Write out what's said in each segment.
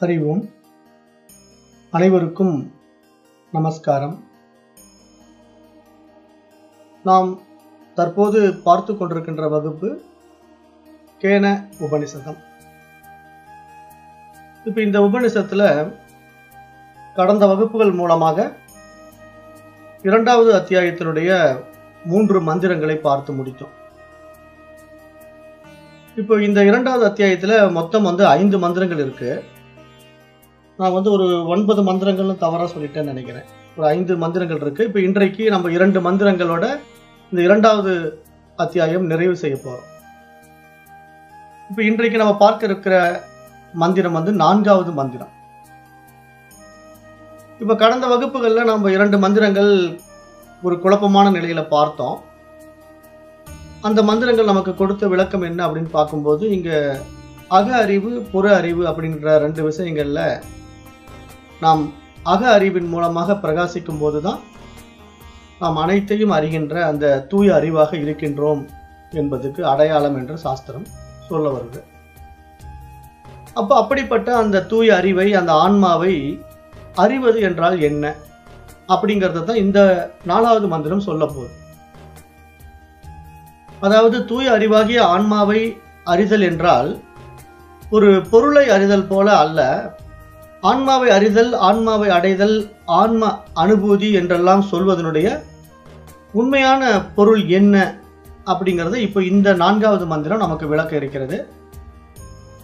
அறிவோம். அனைவருக்கும் நமஸ்காரம். நாம் தற்போது பார்த்து கொண்டிருக்கின்ற வகுப்பு கேன உபநிஷதம். இப்போ இந்த உபநிஷத்துல கடந்த வகுப்புகள் மூலமாக இரண்டாவது அத்தியாயத்தினுடைய 3 மந்திரங்களை பார்த்து முடித்தோம். இப்போ இந்த இரண்டாவது அத்தியாயத்துல மொத்தம் 5 மந்திரங்கள் இருக்கு. நான் ஒரு 9 மந்திரங்கள்னு தவறா சொல்லிட்டேன்னு நினைக்கிறேன். ஒரு 5 மந்திரங்கள் இருக்கு. இப்போ இன்றைக்கு நம்ம 2 மந்திரங்களோட இந்த இரண்டாவது அத்தியாயம் நிறைவு செய்ய போறோம். இப்போ இன்றைக்கு நம்ம பார்க்க இருக்கிற மந்திரம் 4வது மந்திரம். இப்போ கடந்த வகுப்புகள்ல நம்ம 2 மந்திரங்கள் ஒரு குழப்பமான நிலையில பார்த்தோம். அந்த மந்திரங்கள் நமக்கு கொடுத்த விளக்கம் என்ன அப்படின்னு பார்க்கும்போது, இங்க அக அறிவு புற அறிவு அப்படின்ற 2 விஷயங்கள்ல நாம் அக அறிவின் மூலமாக பிரகாசிக்கும் போதுதான் நாம் அனைத்தையும் அறிகின்ற அந்த தூய அறிவாக இருக்கின்றோம் என்பதுக்கு அடையாளம் என்று சாஸ்திரம் சொல்ல வருது. அப்போ அப்படிப்பட்ட அந்த தூய அறிவை, அந்த ஆன்மாவை அறிவது என்றால் என்ன அப்படிங்கிறத தான் இந்த 4வது மந்திரம் சொல்ல போகுது. அதாவது தூய அறிவாகிய ஆன்மாவை அறிதல் என்றால் ஒரு பொருளை அறிதல் போல அல்ல. ஆன்மாவை அறிதல், ஆன்மாவை அடைதல், ஆன்ம அனுபூதி என்றெல்லாம் சொல்வதனுடைய உண்மையான பொருள் என்ன அப்படிங்கிறத இப்போ இந்த 4வது மந்திரம் நமக்கு விளக்க இருக்கிறது.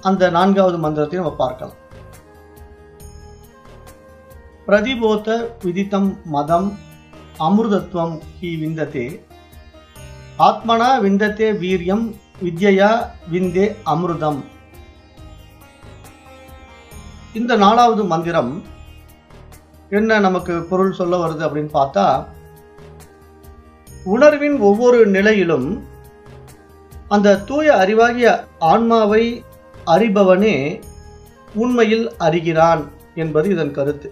அந்த 4வது மந்திரத்தை நம்ம பார்க்கலாம். பிரதிபோத விதித்தம் மதம் அமிர்தத்வம் ஹி விந்ததே ஆத்மனா விந்ததே வீரியம் வித்யா விந்தே அமிர்தம். இந்த 4வது மந்திரம் என்ன நமக்கு பொருள் சொல்ல வருது அப்படின்னு பார்த்தா, உணர்வின் ஒவ்வொரு நிலையிலும் அந்த தூய அறிவாகிய ஆன்மாவை அறிபவனே உண்மையில் அறிகிறான் என்பது இதன் கருத்து.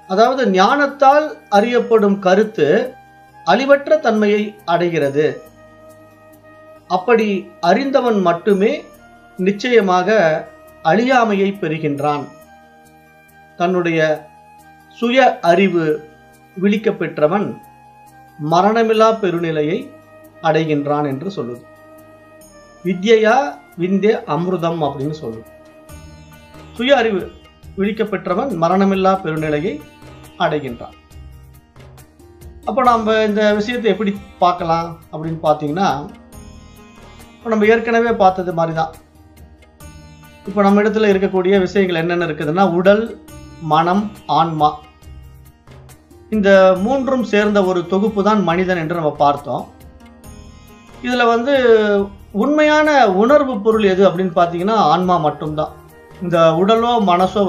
அதாவது ஞானத்தால் அறியப்படும் கருத்து அழிவற்ற தன்மையை அடைகிறது. அப்படி அறிந்தவன் மட்டுமே நிச்சயமாக அழியாமையை பெறுகின்றான். தன்னுடைய சுய அறிவு விழிக்க பெற்றவன் மரணமில்லா பெருநிலையை அடைகின்றான் என்று சொல்லுது. வித்யா விந்தே அமிர்தம் அப்படின்னு சொல்லுது. சுய அறிவு விழிக்க பெற்றவன் மரணமில்லா பெருநிலையை அடைகின்றான். அப்போ நம்ம இந்த விஷயத்தை எப்படி பார்க்கலாம் அப்படின்னு பார்த்தீங்கன்னா, நம்ம ஏற்கனவே பார்த்தது மாதிரி தான். இப்போ நம்ம இடத்துல இருக்கக்கூடிய விஷயங்கள் என்னென்ன இருக்குதுன்னா, உடல், மனம், ஆன்மா, இந்த 3ம் சேர்ந்த ஒரு தொகுப்பு தான் மனிதன் என்று நம்ம பார்த்தோம். இதுல உண்மையான உணர்வு பொருள் எது அப்படின்னு பார்த்தீங்கன்னா ஆன்மா மட்டும்தான். இந்த உடலோ மனசோ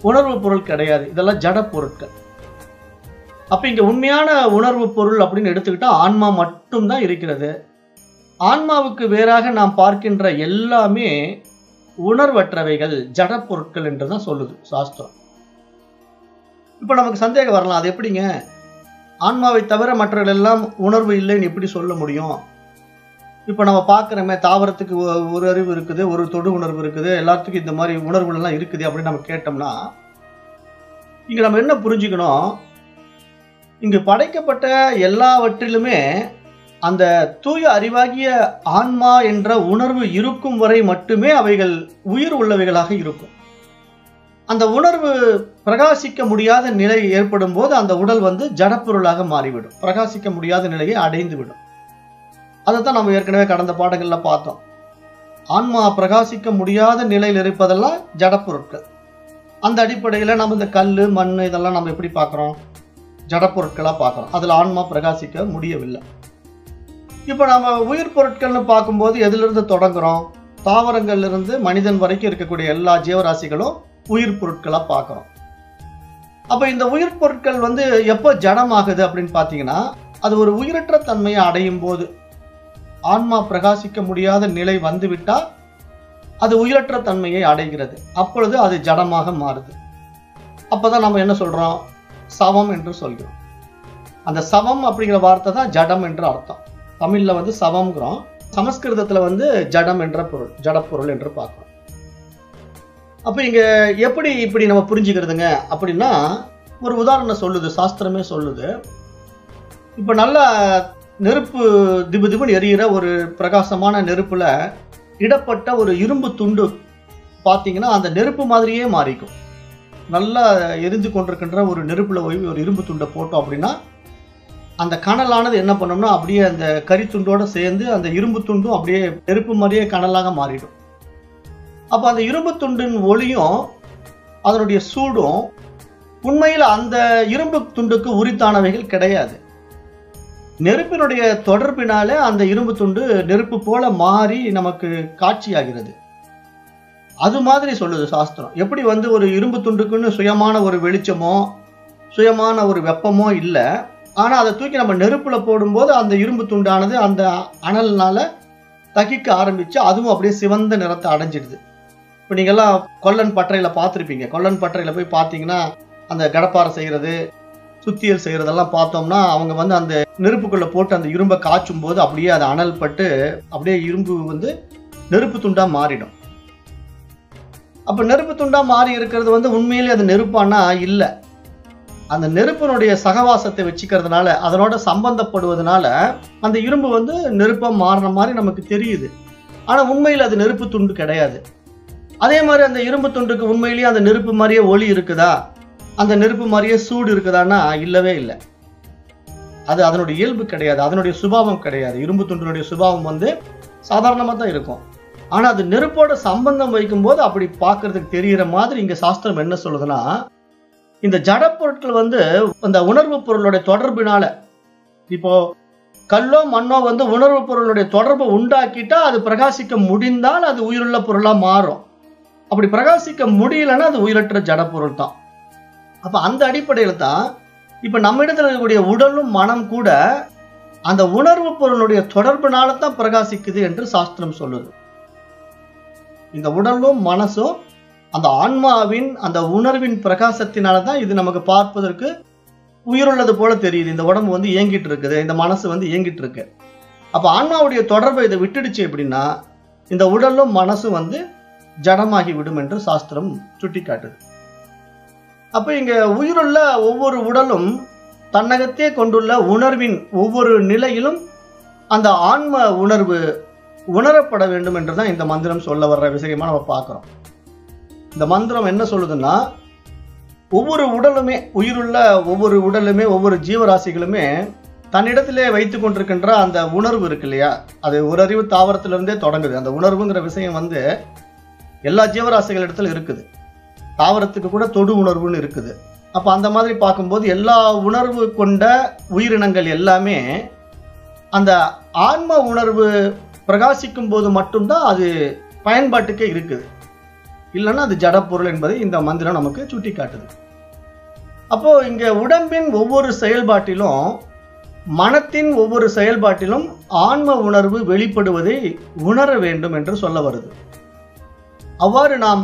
உணர்வு பொருள் கிடையாது. இதெல்லாம் ஜட பொருட்கள். அப்ப இங்க உண்மையான உணர்வு பொருள் அப்படின்னு எடுத்துக்கிட்டா ஆன்மா மட்டும்தான் இருக்கிறது. ஆன்மாவுக்கு வேறாக நாம் பார்க்கின்ற எல்லாமே உணர்வற்றவைகள், ஜட பொருட்கள் என்றுதான் சொல்லுது சாஸ்திரம். இப்ப நமக்கு சந்தேகம் வரலாம், அது எப்படிங்க ஆன்மாவை தவிர மற்றவர்கள் எல்லாம் உணர்வு இல்லைன்னு எப்படி சொல்ல முடியும்? இப்ப நம்ம பார்க்கிறோமே, தாவரத்துக்கு ஒரு அறிவு இருக்குது, ஒரு தொடு உணர்வு இருக்குது, எல்லாத்துக்கும் இந்த மாதிரி உணர்வுகள் எல்லாம் இருக்குது அப்படின்னு நம்ம கேட்டோம்னா, இங்க நம்ம என்ன புரிஞ்சுக்கணும், இங்கு படைக்கப்பட்ட எல்லாவற்றிலுமே அந்த தூய அறிவாகிய ஆன்மா என்ற உணர்வு இருக்கும் வரை மட்டுமே அவைகள் உயிர் உள்ளவைகளாக இருக்கும். அந்த உணர்வு பிரகாசிக்க முடியாத நிலை ஏற்படும் போது அந்த உடல் ஜடப்பொருளாக மாறிவிடும், பிரகாசிக்க முடியாத நிலையை அடைந்து விடும். அதைத்தான் நம்ம ஏற்கனவே கடந்த பாடங்கள்ல பார்த்தோம். ஆன்மா பிரகாசிக்க முடியாத நிலையில் இருப்பதெல்லாம் ஜடப்பொருட்கள். அந்த அடிப்படையில நம்ம இந்த கல், மண் இதெல்லாம் நம்ம எப்படி பார்க்கிறோம்? ஜடப்பொருட்களா பார்க்கிறோம். அதுல ஆன்மா பிரகாசிக்க முடியவில்லை. இப்ப நம்ம உயிர் பொருட்கள்னு பார்க்கும்போது எதிலிருந்து தொடங்குறோம்? தாவரங்கள்ல இருந்து மனிதன் வரைக்கும் இருக்கக்கூடிய எல்லா ஜீவராசிகளும் உயிர் பொருட்களா பார்க்கிறோம். அப்ப இந்த உயிர் பொருட்கள் எப்போ ஜடமாகுது அப்படின்னு பார்த்தீங்கன்னா, அது ஒரு உயிரற்ற தன்மையை அடையும் போது, ஆன்மா பிரகாசிக்க முடியாத நிலை வந்துவிட்டா அது உயிரற்ற தன்மையை அடைகிறது. அப்பொழுது அது ஜடமாக மாறுது. அப்பதான் நம்ம என்ன சொல்றோம்? சவம் என்று சொல்கிறோம். அந்த சவம் அப்படிங்கிற வார்த்தை தான் ஜடம் என்று அர்த்தம். தமிழ்ல சவம்ங்கிறோம். சமஸ்கிருதத்துல ஜடம் என்ற பொருள், ஜடப்பொருள் என்று பார்க்கிறோம். அப்ப இங்க எப்படி இப்படி நம்ம புரிஞ்சுக்கிறதுங்க அப்படின்னா, ஒரு உதாரணம் சொல்லுது, சாஸ்திரமே சொல்லுது. இப்ப நல்லா நெருப்பு திபு திபுன்னு எரியிற ஒரு பிரகாசமான நெருப்புல இடப்பட்ட ஒரு இரும்பு துண்டு பார்த்தீங்கன்னா அந்த நெருப்பு மாதிரியே மாறிக்கும். நல்லா எரிந்து கொண்டிருக்கின்ற ஒரு நெருப்புல போய் ஒரு இரும்பு துண்டை போட்டோம் அப்படின்னா அந்த கனலானது என்ன பண்ணோம்னா அப்படியே அந்த கரித்துண்டோட சேர்ந்து அந்த இரும்பு துண்டும் அப்படியே நெருப்பு மாதிரியே கனலாக மாறிடும். அப்ப அந்த இரும்பு துண்டின் ஒளியும் அதனுடைய சூடும் உண்மையில் அந்த இரும்பு துண்டுக்கு உரித்தானவைகள் கிடையாது. நெருப்பினுடைய தொடர்பினாலே அந்த இரும்பு துண்டு நெருப்பு போல மாறி நமக்கு காட்சியாகிறது. அது மாதிரி சொல்லுது சாஸ்திரம். எப்படி ஒரு இரும்பு துண்டுக்குன்னு சுயமான ஒரு வெளிச்சமோ சுயமான ஒரு வெப்பமோ இல்லை, ஆனா அதை தூக்கி நம்ம நெருப்புல போடும்போது அந்த இரும்பு துண்டானது அந்த அனல்னால தகிக்க ஆரம்பிச்சு அதுவும் அப்படியே சிவந்த நிறத்தை அடைஞ்சிடுது. இப்போ நீங்கெல்லாம் கொல்லன் பட்டறையில பார்த்துருப்பீங்க. கொல்லன் பட்டறையில போய் பார்த்தீங்கன்னா அந்த கடப்பாறை செய்யறது சுத்தியல் செய்யறதெல்லாம் பார்த்தோம்னா அவங்க அந்த நெருப்புக்குள்ள போட்டு அந்த இரும்பை காய்ச்சும் போது அப்படியே அது அனல் பட்டு அப்படியே இரும்பு நெருப்பு துண்டா மாறிடும். அப்ப நெருப்பு துண்டா மாறி இருக்கிறது உண்மையிலே அது நெருப்பானா இல்லை. அந்த நெருப்பினுடைய சகவாசத்தை வச்சுக்கிறதுனால அதனோட சம்பந்தப்படுவதனால அந்த இரும்பு நெருப்பா மாறின மாதிரி நமக்கு தெரியுது. ஆனா உண்மையில் அது நெருப்பு துண்டு கிடையாது. அதே மாதிரி அந்த இரும்பு துண்டுக்கு உண்மையிலேயே அந்த நெருப்பு மாதிரியே ஒளி இருக்குதா, அந்த நெருப்பு மாதிரியே சூடு இருக்குதான்னா இல்லவே இல்லை. அது அதனுடைய இயல்பு கிடையாது, அதனுடைய சுபாவம் கிடையாது. இரும்பு துண்டினுடைய சுபாவம் சாதாரணமா தான் இருக்கும். ஆனா அது நெருப்போட சம்பந்தம் வைக்கும் போது அப்படி பார்க்கறதுக்கு தெரிகிற மாதிரி இங்க சாஸ்திரம் என்ன சொல்லுதுன்னா, இந்த ஜட பொருட்கள் அந்த உணர்வு பொருளுடைய தொடர்பினால, இப்போ கல்லோ மண்ணோ உணர்வு பொருளுடைய தொடர்பை உண்டாக்கிட்டா அது பிரகாசிக்க முடிந்தால் அது உயிருள்ள பொருளா மாறும். அப்படி பிரகாசிக்க முடியலன்னா அது உயிரற்ற ஜட பொருள் தான். அப்ப அந்த அடிப்படையில தான் இப்ப நம்ம இடத்துல இருக்கக்கூடிய உடலும் மனம் கூட அந்த உணர்வு பொருளுடைய தொடர்பினால தான் பிரகாசிக்குது என்று சாஸ்திரம் சொல்லுது. இந்த உடலும் மனசும் அந்த ஆன்மாவின் அந்த உணர்வின் பிரகாசத்தினாலதான் இது நமக்கு பார்ப்பதற்கு உயிருள்ளது போல தெரியுது. இந்த உடம்பு இயங்கிட்டு இருக்குது, இந்த மனசு இயங்கிட்டு இருக்கு. அப்ப ஆன்மாவுடைய தொடர்பை இதை விட்டுடுச்சு அப்படின்னா இந்த உடலும் மனசும் ஜடமாகி விடும் என்று சாஸ்திரம் சுட்டி காட்டுது. அப்ப இங்க உயிருள்ள ஒவ்வொரு உடலும் தன்னகத்தே கொண்டுள்ள உணர்வின் ஒவ்வொரு நிலையிலும் அந்த ஆன்ம உணர்வு உணரப்பட வேண்டும் என்றுதான் இந்த மந்திரம் சொல்ல வர்ற விஷயமா நம்ம பார்க்கிறோம். இந்த மந்திரம் என்ன சொல்லுதுன்னா, ஒவ்வொரு உடலுமே உயிருள்ள ஒவ்வொரு உடலுமே ஒவ்வொரு ஜீவராசிகளுமே தன்னிடத்திலே வைத்துக் கொண்டிருக்கின்ற அந்த உணர்வு இருக்கு இல்லையா, அது ஒரு அறிவு தாவரத்திலிருந்தே தொடங்குது. அந்த உணர்வுங்கிற விஷயம் எல்லா ஜீவராசிகள் இடத்துல இருக்குது. தாவரத்துக்கு கூட தொடு உணர்வுன்னு இருக்குது. அப்ப அந்த மாதிரி பார்க்கும்போது எல்லா உணர்வு கொண்ட உயிரினங்கள் எல்லாமே அந்த ஆன்ம உணர்வு பிரகாசிக்கும் போது மட்டும்தான் அது பயன்பாட்டுக்கே இருக்குது. இல்லைன்னா அது ஜடப்பொருள் என்பதை இந்த மந்திரம் நமக்கு சுட்டி காட்டுது. அப்போ இங்க உடம்பின் ஒவ்வொரு செயல்பாட்டிலும் மனத்தின் ஒவ்வொரு செயல்பாட்டிலும் ஆன்ம உணர்வு வெளிப்படுவதை உணர வேண்டும் என்று சொல்ல வருது. அவ்வாறு நாம்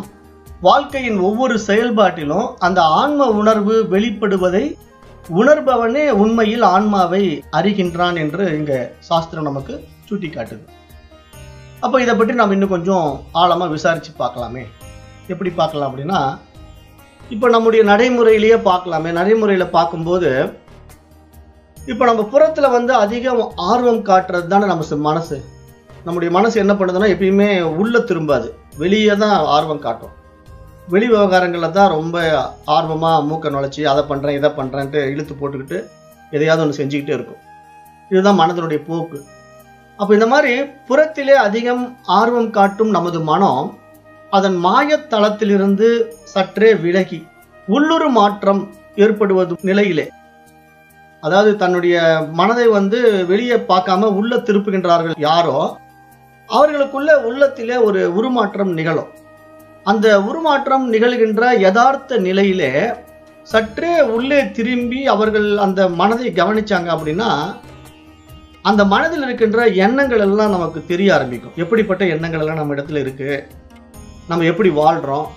வாழ்க்கையின் ஒவ்வொரு செயல்பாட்டிலும் அந்த ஆன்ம உணர்வு வெளிப்படுவதை உணர்பவனே உண்மையில் ஆன்மாவை அறிகின்றான் என்று இங்க சாஸ்திரம் நமக்கு சுட்டி காட்டுது. அப்போ இதை பற்றி நாம் இன்னும் கொஞ்சம் ஆழமா விசாரிச்சு பார்க்கலாமே. எப்படி பார்க்கலாம் அப்படின்னா, இப்போ நம்முடைய நடைமுறையிலேயே பார்க்கலாமே. நடைமுறையில பார்க்கும்போது இப்போ நம்ம புறத்துல அதிகம் ஆர்வம் காட்டுறது தானே நம்ம மனசு. நம்முடைய மனசு என்ன பண்ணுதுன்னா எப்பயுமே உள்ள திரும்பாது, வெளியே தான் ஆர்வம் காட்டும். வெளி விவகாரங்கள்ல தான் ரொம்ப ஆர்வமா மூக்க நுழைச்சி அதை பண்றேன் இதை பண்றேன்ட்டு இழுத்து போட்டுக்கிட்டு எதையாவது ஒன்று செஞ்சுக்கிட்டே இருக்கும். இதுதான் மனதனுடைய போக்கு. அப்ப இந்த மாதிரி புறத்திலே அதிகம் ஆர்வம் காட்டும் நமது மனம் அதன் மாயத்தளத்திலிருந்து சற்றே விலகி உள்ளுறு மாற்றம் ஏற்படுவது நிலையிலே, அதாவது தன்னுடைய மனதை வெளியே பார்க்காம உள்ள திருப்புகின்றார்கள் யாரோ அவர்களுக்குள்ள உள்ளத்திலே ஒரு உருமாற்றம் நிகழும். அந்த உருமாற்றம் நிகழ்கின்ற யதார்த்த நிலையிலே சற்றே உள்ளே திரும்பி அவர்கள் அந்த மனதை கவனிச்சாங்க அப்படின்னா அந்த மனதில் இருக்கின்ற எண்ணங்கள் எல்லாம் நமக்கு தெரிய ஆரம்பிக்கும். எப்படிப்பட்ட எண்ணங்கள் எல்லாம் நம்ம இடத்துல இருக்கு, நம்ம எப்படி வாழ்றோம்,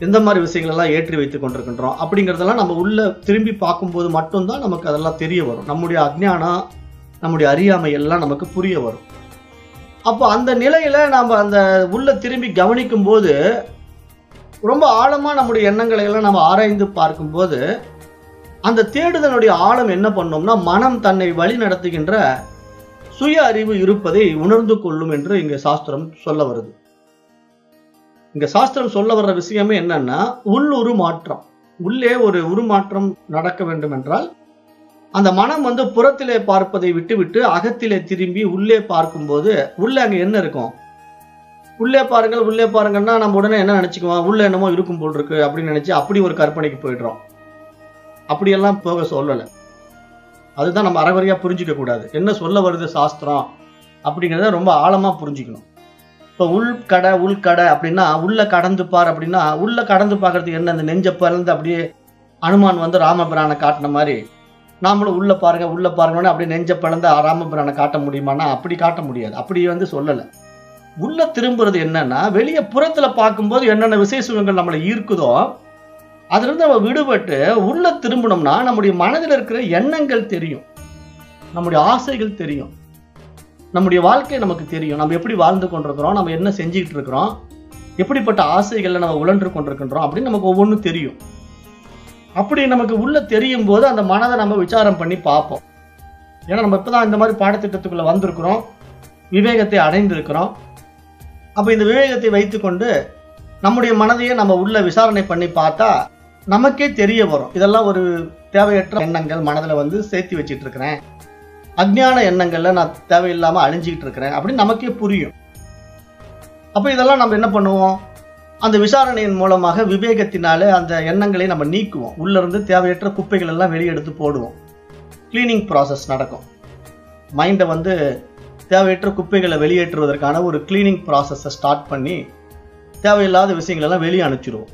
எந்த மாதிரி விஷயங்கள் எல்லாம் ஏற்றி வைத்துக் கொண்டிருக்கின்றோம் அப்படிங்கிறதெல்லாம் நம்ம உள்ள திரும்பி பார்க்கும்போது மட்டும்தான் நமக்கு அதெல்லாம் தெரிய வரும். நம்முடைய அஜ்ஞானம் நம்முடைய அறியாமை எல்லாம் நமக்கு புரிய வரும். அப்போ அந்த நிலையில நாம அந்த உள்ள திரும்பி கவனிக்கும் போது ரொம்ப ஆழமா நம்முடைய எண்ணங்களை எல்லாம் நம்ம ஆராய்ந்து பார்க்கும்போது அந்த தேடுதலுடைய ஆழம் என்ன பண்ணோம்னா, மனம் தன்னை வழி நடத்துகின்ற சுய அறிவு இருப்பதை உணர்ந்து கொள்ளும் என்று இங்க சாஸ்திரம் சொல்ல வருது. இங்க சாஸ்திரம் சொல்ல வர்ற விஷயமே என்னன்னா, உருமாற்றம். உள்ளே ஒரு உருமாற்றம் நடக்க வேண்டும் என்றால் அந்த மனம் புறத்திலே பார்ப்பதை விட்டுவிட்டு அகத்திலே திரும்பி உள்ளே பார்க்கும்போது உள்ளே அங்க என்ன இருக்கும்? உள்ளே பாருங்கன்னா நம்ம உடனே என்ன நினைச்சுக்குவோம்? உள்ள என்னமோ இருக்கும் போல் இருக்கு அப்படின்னு நினைச்சு அப்படி ஒரு கற்பனைக்கு போயிடுறோம். அப்படியெல்லாம் போக சொல்லலை. அதுதான் நம்ம அறகுறையா புரிஞ்சிக்க கூடாது. என்ன சொல்ல வருது சாஸ்திரம் அப்படிங்கிறத ரொம்ப ஆழமா புரிஞ்சுக்கணும். இப்போ உள்கடை அப்படின்னா உள்ள கடந்து பார் அப்படின்னா, உள்ள கடந்து பார்க்கறதுக்கு என்ன? அந்த நெஞ்ச பிறந்து அப்படியே அனுமான் ராமபிரானை காட்டின மாதிரி நாமளும் உள்ள பாருங்கன்னு அப்படியே நெஞ்ச பிளந்த ராமபிரானை காட்ட முடியுமானா அப்படி காட்ட முடியாது. அப்படி சொல்லலை. உள்ள திரும்புறது என்னன்னா, வெளியே புறத்துல பார்க்கும்போது என்னென்ன விசேஷங்கள் நம்மளை ஈர்க்குதோ அதுல இருந்து நம்ம விடுபட்டு உள்ள திரும்பணும்னா நம்முடைய மனதில் இருக்கிற எண்ணங்கள் தெரியும், நம்முடைய ஆசைகள் தெரியும், நம்முடைய வாழ்க்கை நமக்கு தெரியும். நம்ம எப்படி வாழ்ந்து கொண்டிருக்கிறோம், நம்ம என்ன செஞ்சுக்கிட்டு இருக்கிறோம், எப்படிப்பட்ட ஆசைகள்ல நம்ம உழன்று கொண்டிருக்கின்றோம் அப்படின்னு நமக்கு ஒவ்வொன்றும் தெரியும். அப்படி நமக்கு உள்ள தெரியும் போது அந்த மனதை நம்ம விசாரம் பண்ணி பார்ப்போம். ஏன்னா நம்ம இப்பதான் இந்த மாதிரி பாடத்திட்டத்துக்குள்ள வந்திருக்கிறோம், விவேகத்தை அடைந்திருக்கிறோம். அப்ப இந்த விவேகத்தை வைத்துக்கொண்டு நம்முடைய மனதையே நம்ம உள்ள விசாரணை பண்ணி பார்த்தா நமக்கே தெரிய வரும். இதெல்லாம் ஒரு தேவையற்ற எண்ணங்கள் மனதில் சேர்த்து வச்சிட்டு இருக்கிறேன், அஜ்ஞான எண்ணங்கள்ல நான் தேவையில்லாம அழிஞ்சிக்கிட்டு இருக்கிறேன் அப்படின்னு நமக்கே புரியும். அப்ப இதெல்லாம் நம்ம என்ன பண்ணுவோம்? அந்த விசாரணையின் மூலமாக விவேகத்தினாலே அந்த எண்ணங்களை நம்ம நீக்குவோம். உள்ள இருந்து தேவையற்ற குப்பைகள் எல்லாம் வெளியெடுத்து போடுவோம். கிளீனிங் ப்ராசஸ் நடக்கும். மைண்டை தேவையற்ற குப்பைகளை வெளியேற்றுவதற்கான ஒரு கிளீனிங் ப்ராசஸை ஸ்டார்ட் பண்ணி தேவையில்லாத விஷயங்கள் எல்லாம் வெளியே அனுப்பிச்சிடுவோம்.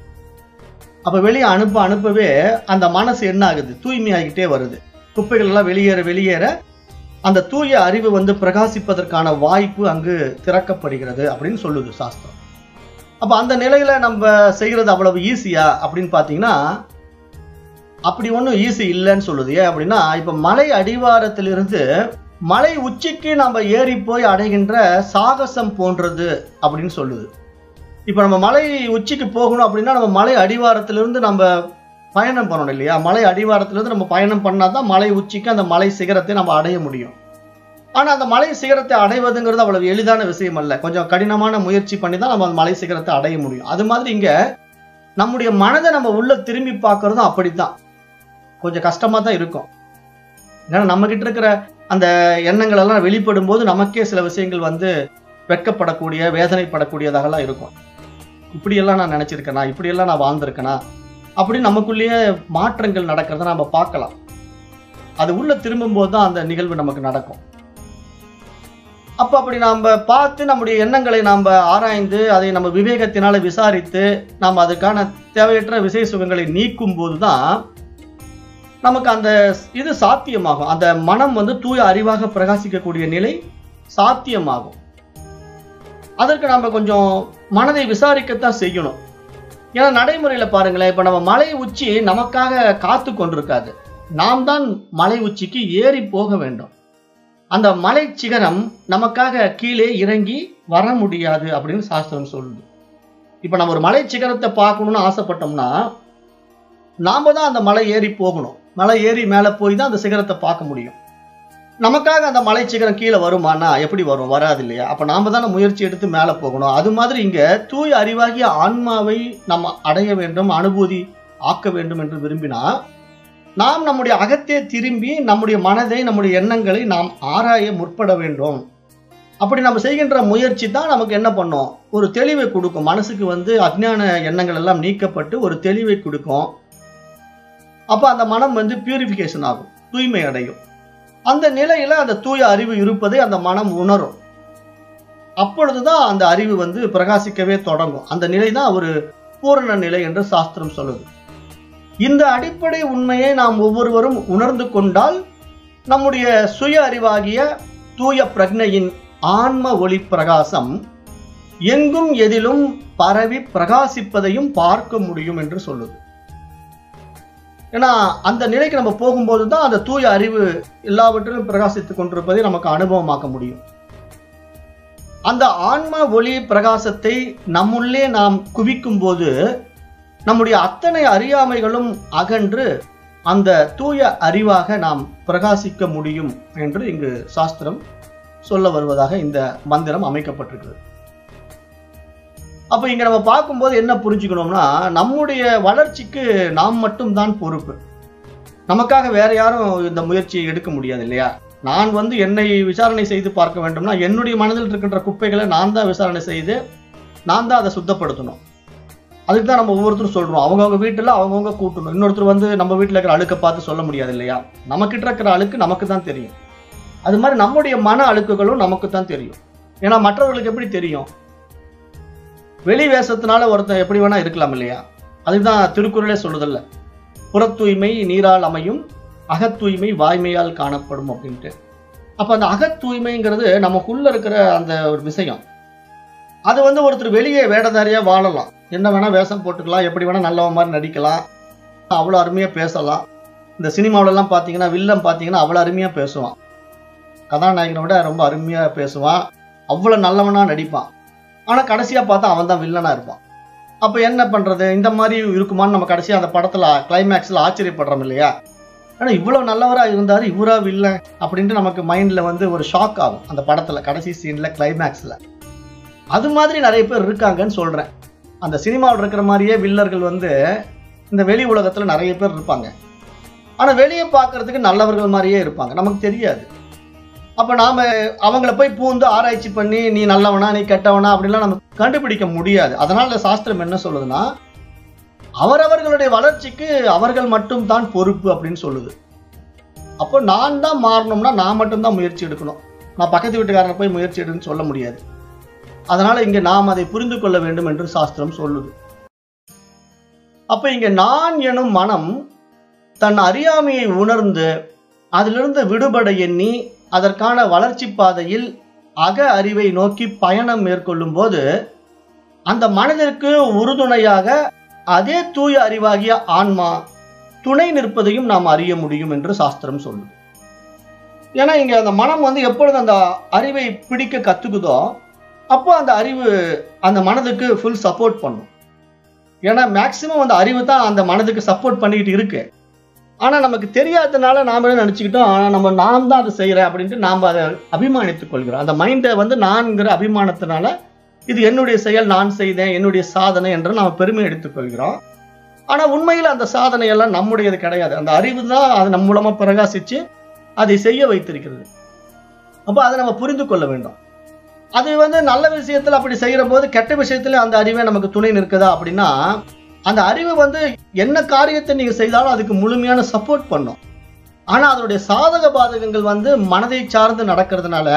அப்ப வெளியே அனுப்பவே அந்த மனசு என்ன ஆகுது? தூய்மையாகிட்டே வருது. குப்பைகள் எல்லாம் வெளியேற அந்த தூய அறிவு பிரகாசிப்பதற்கான வாய்ப்பு அங்கு திறக்கப்படுகிறது அப்படின்னு சொல்லுது சாஸ்திரம். அப்ப அந்த நிலையில நம்ம செய்யறது அவ்வளவு ஈஸியா அப்படின்னு பாத்தீங்கன்னா அப்படி ஒன்றும் ஈஸி இல்லைன்னு சொல்லுது. ஏன் அப்படின்னா, இப்ப மலை அடிவாரத்திலிருந்து மலை உச்சிக்கு நம்ம ஏறி போய் அடைகின்ற சாகசம் போன்றது அப்படின்னு சொல்லுது. இப்ப நம்ம மலை உச்சிக்கு போகணும் அப்படின்னா நம்ம மலை அடிவாரத்திலிருந்து நம்ம பயணம் பண்ணணும் இல்லையா? மலை அடிவாரத்திலிருந்து நம்ம பயணம் பண்ணாதான் மலை உச்சிக்கு அந்த மலை சிகரத்தை நம்ம அடைய முடியும். ஆனா அந்த மலை சிகரத்தை அடைவதுங்கிறது அவ்வளவு எளிதான விஷயம் அல்ல. கொஞ்சம் கடினமான முயற்சி பண்ணி தான் நம்ம அந்த மலை சிகரத்தை அடைய முடியும். அது மாதிரி இங்க நம்முடைய மனதை நம்ம உள்ள திரும்பி பார்க்கறதும் அப்படித்தான். கொஞ்சம் கஷ்டமா தான் இருக்கும். ஏன்னா நம்ம கிட்ட இருக்கிற அந்த எண்ணங்கள் எல்லாம் வெளிப்படும் போது நமக்கே சில விஷயங்கள் வெட்கப்படக்கூடிய வேதனைப்படக்கூடியதாகலாம் இருக்கும். இப்படியெல்லாம் நான் நினைச்சிருக்கேனா, இப்படியெல்லாம் நான் வாழ்ந்திருக்கேனா அப்படின்னு நமக்குள்ளேயே மாற்றங்கள் நடக்கிறத நம்ம பார்க்கலாம். அது உள்ள திரும்பும் போது தான் அந்த நிகழ்வு நமக்கு நடக்கும். அப்ப அப்படி நாம பார்த்து நம்முடைய எண்ணங்களை நாம ஆராய்ந்து அதை நம்ம விவேகத்தினால விசாரித்து நாம் அதுக்கான தேவையற்ற விசேஷ சுகங்களை நீக்கும் போதுதான் நமக்கு அந்த இது சாத்தியமாகும். அந்த மனம் தூய அறிவாக பிரகாசிக்கக்கூடிய நிலை சாத்தியமாகும். அதற்கு நம்ம கொஞ்சம் மனதை விசாரிக்கத்தான் செய்யணும். ஏன்னா நடைமுறையில பாருங்களேன், இப்ப நம்ம மலை உச்சி நமக்காக காத்து கொண்டிருக்காது. நாம் தான் மலை உச்சிக்கு ஏறி போக வேண்டும். அந்த மலை சிகரம் நமக்காக கீழே இறங்கி வர முடியாது அப்படின்னு சாஸ்திரம் சொல்லுது. இப்ப நம்ம ஒரு மலை சிகரத்தை பார்க்கணும்னு ஆசைப்பட்டோம்னா நாம தான் அந்த மலை ஏறி போகணும். மலை ஏறி மேலே போய் தான் அந்த சிகரத்தை பார்க்க முடியும். நமக்காக அந்த மலை சிகரம் கீழே வருமானா எப்படி வரும்? வராது இல்லையா? அப்ப நாம தானே முயற்சி எடுத்து மேலே போகணும். அது மாதிரி இங்க தூய அறிவாகிய ஆன்மாவை நம்ம அடைய வேண்டும், அனுபூதி ஆக்க வேண்டும் என்று விரும்பினா நாம் நம்முடைய அகத்தே திரும்பி நம்முடைய மனதை, நம்முடைய எண்ணங்களை நாம் ஆராய முற்பட வேண்டும். அப்படி நம்ம செய்கின்ற முயற்சி தான் நமக்கு என்ன பண்ணும்? ஒரு தெளிவை கொடுக்கும். மனசுக்கு அஜ்ஞான எண்ணங்கள் எல்லாம் நீக்கப்பட்டு ஒரு தெளிவை கொடுக்கும். அப்ப அந்த மனம் பியூரிஃபிகேஷன் ஆகும், தூய்மை அடையும். அந்த நிலையில அந்த தூய அறிவு இருப்பதை அந்த மனம் உணரும். அப்பொழுதுதான் அந்த அறிவு பிரகாசிக்கவே தொடங்கும். அந்த நிலை தான் ஒரு பூரண நிலை என்று சாஸ்திரம் சொல்லுது. இந்த அடிப்படை உண்மையை நாம் ஒவ்வொருவரும் உணர்ந்து கொண்டால் நம்முடைய சுய அறிவாகிய தூய பிரக்ஞையின் ஆன்ம ஒளி பிரகாசம் எங்கும் எதிலும் பரவி பிரகாசிப்பதையும் பார்க்க முடியும் என்று சொல்லுது. ஏன்னா அந்த நிலைக்கு நம்ம போகும்போது தான் அந்த தூய அறிவு எல்லாவற்றிலும் பிரகாசித்துக் கொண்டிருப்பதை நமக்கு அனுபவமாக்க முடியும். அந்த ஆன்ம ஒளி பிரகாசத்தை நம்முள்ளே நாம் குவிக்கும் போது நம்முடைய அத்தனை அறியாமைகளும் அகன்று அந்த தூய அறிவாக நாம் பிரகாசிக்க முடியும் என்று இங்கு சாஸ்திரம் சொல்ல வருவதாக இந்த மந்திரம் அமைக்கப்பட்டிருக்கிறது. அப்ப இங்க நம்ம பார்க்கும்போது என்ன புரிஞ்சுக்கணும்னா, நம்முடைய வளர்ச்சிக்கு நாம் மட்டும் தான் பொறுப்பு. நமக்காக வேற யாரும் இந்த முயற்சியை எடுக்க முடியாது இல்லையா? நான் என்னை விசாரணை செய்து பார்க்க வேண்டும்னா என்னுடைய மனதில் இருக்கின்ற குப்பைகளை நான் தான் விசாரணை செய்து நான் தான் அதை சுத்தப்படுத்தணும். அதுக்கு தான் நம்ம ஒவ்வொருத்தரும் சொல்றோம், அவங்கவுங்க வீட்டுல அவங்கவுங்க கூட்டணும். இன்னொருத்தர் நம்ம வீட்டுல இருக்கிற அழுக்கை பார்த்து சொல்ல முடியாது இல்லையா? நமக்கிட்ட இருக்கிற அழுக்கு நமக்கு தான் தெரியும். அது மாதிரி நம்முடைய மன அழுக்குகளும் நமக்கு தான் தெரியும். ஏன்னா மற்றவர்களுக்கு எப்படி தெரியும்? வெளி வேஷத்தினால ஒருத்தன் எப்படி வேணா இருக்கலாம் இல்லையா? அதுதான் திருக்குறளே சொல்லுதல்ல, புற தூய்மை நீரால் அமையும், அகத்தூய்மை வாய்மையால் காணப்படும் அப்படின்ட்டு. அப்ப அந்த அகத்தூய்மைங்கிறது நமக்குள்ள இருக்கிற அந்த ஒரு விஷயம். அது ஒருத்தர் வெளியே வேடதாரியா வாழலாம், என்ன வேணா வேஷம் போட்டுக்கலாம், எப்படி வேணா நல்லவ மாதிரி நடிக்கலாம், அவ்வளோ அருமையா பேசலாம். இந்த சினிமாவிலலாம் பார்த்தீங்கன்னா வில்லன் பார்த்தீங்கன்னா அவ்வளோ அருமையா பேசுவான், கதாநாயகனை விட ரொம்ப அருமையா பேசுவான், அவ்வளோ நல்லவனா நடிப்பான். ஆனா கடைசியா பார்த்தா அவன் தான் வில்லனா இருப்பான். அப்ப என்ன பண்றது? இந்த மாதிரி இருக்குமான்னு நம்ம கடைசியா அந்த படத்துல கிளைமேக்ஸ்ல ஆச்சரியப்படுறோம் இல்லையா? ஆனா இவ்வளவு நல்லவரா இருந்தாரு, இவரா வில்லன் அப்படின்ட்டு நமக்கு மைண்ட்ல ஒரு ஷாக் ஆகும் அந்த படத்துல கடைசி சீன்ல கிளைமேக்ஸ்ல. அது மாதிரி நிறைய பேர் இருக்காங்கன்னு சொல்றேன். அந்த சினிமாவில் இருக்கிற மாதிரியே வில்லர்கள் இந்த வெளி உலகத்துல நிறைய பேர் இருப்பாங்க. ஆனா வெளியே பார்க்கறதுக்கு நல்லவர்கள் மாதிரியே இருப்பாங்க, நமக்கு தெரியாது. அப்ப நாம அவங்கள போய் பூந்து ஆராய்ச்சி பண்ணி நீ நல்லவனா நீ கெட்டவனா அப்படின்லாம் நமக்கு கண்டுபிடிக்க முடியாது. அதனால சாஸ்திரம் என்ன சொல்லுதுன்னா, அவரவர்களுடைய வளர்ச்சிக்கு அவர்கள் மட்டும் தான் பொறுப்பு அப்படின்னு சொல்லுது. அப்போ நான் தான் மாறணும்னா நான் மட்டும்தான் முயற்சி எடுக்கணும். நான் பக்கத்து வீட்டுக்காரனை போய் முயற்சி எடுன்னு சொல்ல முடியாது. அதனால இங்க நாம் அதை புரிந்து கொள்ள வேண்டும் என்று சாஸ்திரம் சொல்லுது. அப்ப இங்க நான் எனும் மனம் தன் அறியாமையை உணர்ந்து அதிலிருந்து விடுபட எண்ணி அதற்கான வளர்ச்சி பாதையில் அக அறிவை நோக்கி பயணம் மேற்கொள்ளும் போது அந்த மனதிற்கு உறுதுணையாக அதே தூய அறிவாகிய ஆன்மா துணை நிற்பதையும் நாம் அறிய முடியும் என்று சாஸ்திரம் சொல்லுது. ஏன்னா இங்க அந்த மனம் எப்பொழுது அந்த அறிவை பிடிக்க கத்துக்குதோ அப்போ அந்த அறிவு அந்த மனதுக்கு ஃபுல் சப்போர்ட் பண்ணும். ஏன்னா மேக்சிமம் அந்த அறிவு தான் அந்த மனதுக்கு சப்போர்ட் பண்ணிக்கிட்டு இருக்கு. ஆனா நமக்கு தெரியாததுனால நாம நினைச்சுக்கிட்டோம், நான் தான் அதை செய்யறேன் அப்படின்ட்டு நாம அதை அபிமானித்துக் கொள்கிறோம். அந்த மைண்டை நான்கிற அபிமானத்தினால இது என்னுடைய செயல், நான் செய்தேன், என்னுடைய சாதனை என்று நாம பெருமை எடுத்துக் கொள்கிறோம். ஆனா உண்மையில் அந்த சாதனை எல்லாம் நம்முடையது கிடையாது. அந்த அறிவு தான் அது நம் மூலமா பிரகாசிச்சு அதை செய்ய வைத்திருக்கிறது. அப்ப அதை நம்ம புரிந்து கொள்ள வேண்டும். அது நல்ல விஷயத்துல அப்படி செய்யற போது கெட்ட விஷயத்துல அந்த அறிவே நமக்கு துணை நிற்குதா அப்படின்னா, அந்த அறிவு என்ன காரியத்தை நீங்க செய்தாலும் அதுக்கு முழுமையான சப்போர்ட் பண்ணும். ஆனா அதனுடைய சாதக பாதகங்கள் மனதை சார்ந்து நடக்கிறதுனால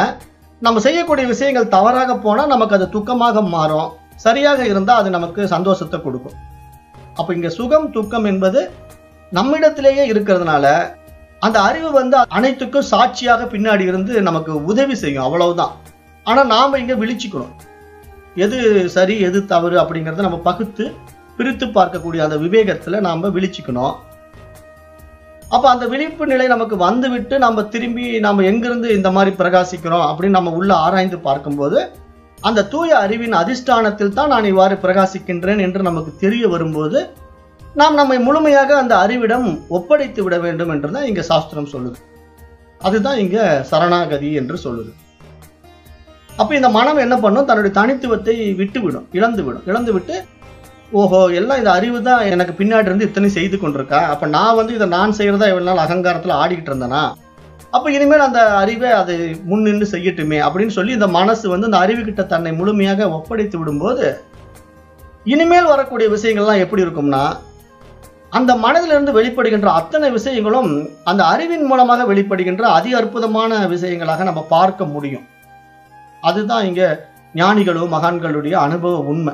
நம்ம செய்யக்கூடிய விஷயங்கள் தவறாக போனா நமக்கு அது துக்கமாக மாறும், சரியாக இருந்தா அது நமக்கு சந்தோஷத்தை கொடுக்கும். அப்ப இங்க சுகம் துக்கம் என்பது நம்மிடத்திலேயே இருக்கிறதுனால அந்த அறிவு அனைத்துக்கும் சாட்சியாக பின்னாடி இருந்து நமக்கு உதவி செய்யும், அவ்வளவுதான். ஆனா நாம இங்க விழிச்சுக்கணும், எது சரி எது தவறு அப்படிங்கறத நம்ம பகுத்து பிரித்து பார்க்கக்கூடிய அந்த விவேகத்துல நாம விழிச்சுக்கணும். அப்ப அந்த விழிப்பு நிலை நமக்கு வந்துவிட்டு நம்ம திரும்பி நம்ம எங்கிருந்து இந்த மாதிரி பிரகாசிக்கிறோம் அப்படின்னு நம்ம உள்ள ஆராய்ந்து பார்க்கும்போது அந்த தூய அறிவின் அதிஷ்டானத்தில் தான் நான் இவ்வாறு பிரகாசிக்கின்றேன் என்று நமக்கு தெரிய வரும்போது நாம் நம்மை முழுமையாக அந்த அறிவிடம் ஒப்படைத்து விட வேண்டும் என்றுதான் இங்க சாஸ்திரம் சொல்லுது. அதுதான் இங்க சரணாகதி என்று சொல்லுது. அப்ப இந்த மனம் என்ன பண்ணும், தன்னுடைய தனித்துவத்தை விட்டுவிடும், இழந்து விட்டு ஓஹோ எல்லாம் இந்த அறிவு தான் எனக்கு பின்னாடி இருந்து இத்தனை செய்து கொண்டிருக்கா, அப்ப நான் இதை நான் செய்யறதா இவ்வளவு நாள் அகங்காரத்துல ஆடிக்கிட்டு இருந்தேனா, அப்ப இனிமேல் அந்த அறிவை அது முன்னின்று செய்யட்டுமே அப்படின்னு சொல்லி இந்த மனசு அந்த அறிவு கிட்ட தன்னை முழுமையாக ஒப்படைத்து விடும்போது இனிமேல் வரக்கூடிய விஷயங்கள்லாம் எப்படி இருக்கும்னா, அந்த மனதிலிருந்து வெளிப்படுகின்ற அத்தனை விஷயங்களும் அந்த அறிவின் மூலமாக வெளிப்படுகின்ற அதி அற்புதமான விஷயங்களாக நம்ம பார்க்க முடியும். அதுதான் இங்க ஞானிகளும் மகான்களுடைய அனுபவ உண்மை.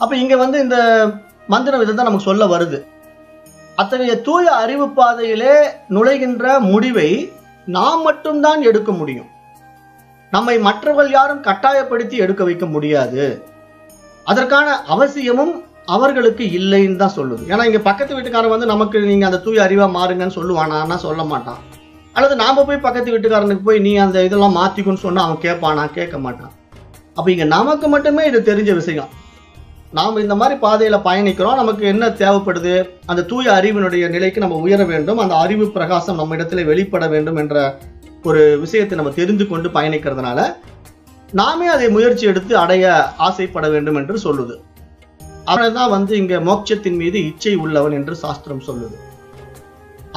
அப்ப இங்க இந்த மந்திரம் இதை தான் நமக்கு சொல்ல வருது. அத்தகைய தூய அறிவு பாதையிலே நுழைகின்ற முடிவை நாம் மட்டும்தான் எடுக்க முடியும். நம்மை மற்றவர்கள் யாரும் கட்டாயப்படுத்தி எடுக்க வைக்க முடியாது. அதற்கான அவசியமும் அவர்களுக்கு இல்லைன்னு தான் சொல்லுது. ஏன்னா இங்க பக்கத்து வீட்டுக்காரன் நமக்கு நீங்க அந்த தூய அறிவா மாறுங்கன்னு சொல்லுவானா, சொல்ல மாட்டான். அல்லது நாம போய் பக்கத்து வீட்டுக்காரனுக்கு போய் நீ அந்த இதெல்லாம் மாத்திக்குன்னு சொன்னா அவன் கேட்பானா, கேட்க மாட்டான். அப்ப இங்க நமக்கு மட்டுமே இது தெரிஞ்ச விஷயம். நாம் இந்த மாதிரி பாதையில பயணிக்கிறோம், நமக்கு என்ன தேவைப்படுது, அந்த தூய அறிவினுடைய நிலைக்கு நம்ம உயர வேண்டும், அந்த அறிவு பிரகாசம் நம்ம இடத்துல வெளிப்பட வேண்டும் என்ற ஒரு விஷயத்தை நம்ம தெரிந்து கொண்டு பயணிக்கிறதுனால நாமே அதை முயற்சி எடுத்து அடைய ஆசைப்பட வேண்டும் என்று சொல்லுது. அதனால்தான் இங்க மோட்சத்தின் மீது இச்சை உள்ளவன் என்று சாஸ்திரம் சொல்லுது.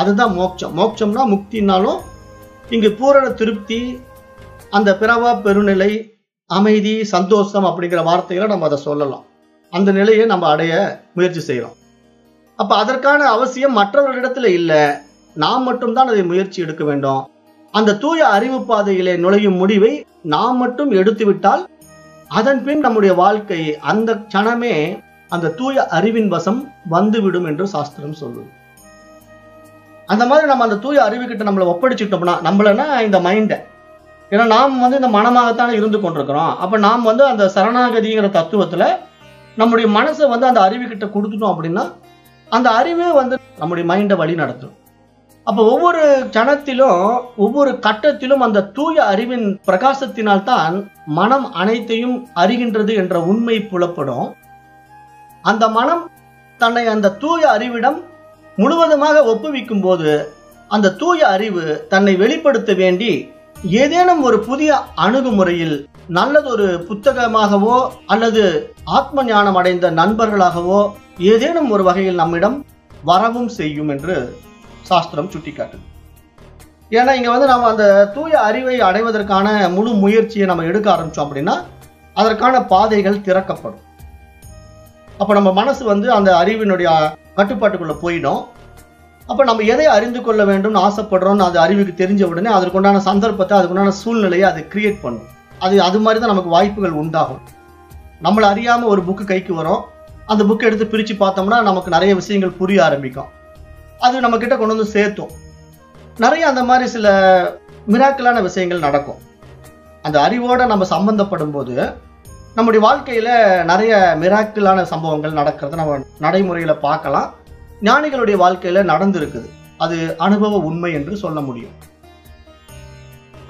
அதுதான் மோட்சம். மோட்சம்னா முக்தினாலும் இங்கு பூரண திருப்தி, அந்த பிறவா பெருநிலை, அமைதி, சந்தோஷம் அப்படிங்கிற வார்த்தைகளை நம்ம அதை சொல்லலாம். அந்த நிலையை நம்ம அடைய முயற்சி செய்யறோம். அப்ப அதற்கான அவசியம் மற்றவர்களிடத்துல இல்லை, நாம் மட்டும்தான் அதை முயற்சி எடுக்க வேண்டும். அந்த தூய அறிவு பாதையிலே நுழையும் முடிவை நாம் மட்டும் எடுத்துவிட்டால் அதன் பின் நம்முடைய வாழ்க்கை அந்த கணமே அந்த தூய அறிவின் வசம் வந்துவிடும் என்று சாஸ்திரம் சொல்லுது. அந்த மாதிரி நம்ம அந்த தூய அறிவு கிட்ட நம்மளை ஒப்படைச்சிட்டோம்னா, நம்மளனா இந்த மைண்டை, ஏன்னா நாம் இந்த மனமாகத்தானே இருந்து கொண்டிருக்கிறோம். அப்ப நாம் அந்த சரணாகதிங்கிற தத்துவத்துல நம்முடைய மனசை அந்த அறிவு கிட்ட கொடுத்துட்டோம் அப்படின்னா அந்த அறிவே நம்முடைய மைண்டை வழி நடத்தும். அப்ப ஒவ்வொரு கணத்திலும் ஒவ்வொரு கட்டத்திலும் அந்த தூய அறிவின் பிரகாசத்தினால்தான் மனம் அனைத்தையும் அறிகின்றது என்ற உண்மை புலப்படும். அந்த மனம் தன்னை அந்த தூய அறிவிடம் முழுவதுமாக ஒப்புவிக்கும் போது அந்த தூய அறிவு தன்னை வெளிப்படுத்த வேண்டி ஏதேனும் ஒரு புதிய அணுகுமுறையில் நல்லதொரு புத்தகமாகவோ அல்லது ஆத்ம ஞானம் அடைந்த நண்பர்களாகவோ ஏதேனும் ஒரு வகையில் நம்மிடம் வரவும் செய்யும் என்று சாஸ்திரம் சுட்டிக்காட்டுது. ஏன்னா இங்க நம்ம அந்த தூய அறிவை அடைவதற்கான முழு முயற்சியை நம்ம எடுக்க ஆரம்பிச்சோம் அப்படின்னா அதற்கான பாதைகள் திறக்கப்படும். அப்ப நம்ம மனசு அந்த அறிவினுடைய கட்டுப்பாட்டுக்குள்ள போயிடும். அப்ப நம்ம எதை அறிந்து கொள்ள வேண்டும் ஆசைப்படுறோம்னு அது அறிவுக்கு தெரிஞ்ச உடனே அதற்குண்டான சந்தர்ப்பத்தை, அதுக்குண்டான சூழ்நிலையை அது கிரியேட் பண்ணும். அது மாதிரி தான் நமக்கு வாய்ப்புகள் உண்டாகும். நம்மளை அறியாம ஒரு புக்கு கைக்கு வரும், அந்த புக்கை எடுத்து பிரிச்சு பார்த்தோம்னா நமக்கு நிறைய விஷயங்கள் புரிய ஆரம்பிக்கும். அது நம்ம கிட்ட கொண்டு சேர்த்தும். நிறைய அந்த மாதிரி சில மிராக்கிளான விஷயங்கள் நடக்கும். அந்த அறிவோட நம்ம சம்பந்தப்படும் போது நம்முடைய வாழ்க்கையில நிறைய மிராக்கிளான சம்பவங்கள் நடக்கிறத நம்ம நடைமுறையில பார்க்கலாம். ஞானிகளுடைய வாழ்க்கையில நடந்திருக்குது. அது அனுபவ உண்மை என்று சொல்ல முடியும்.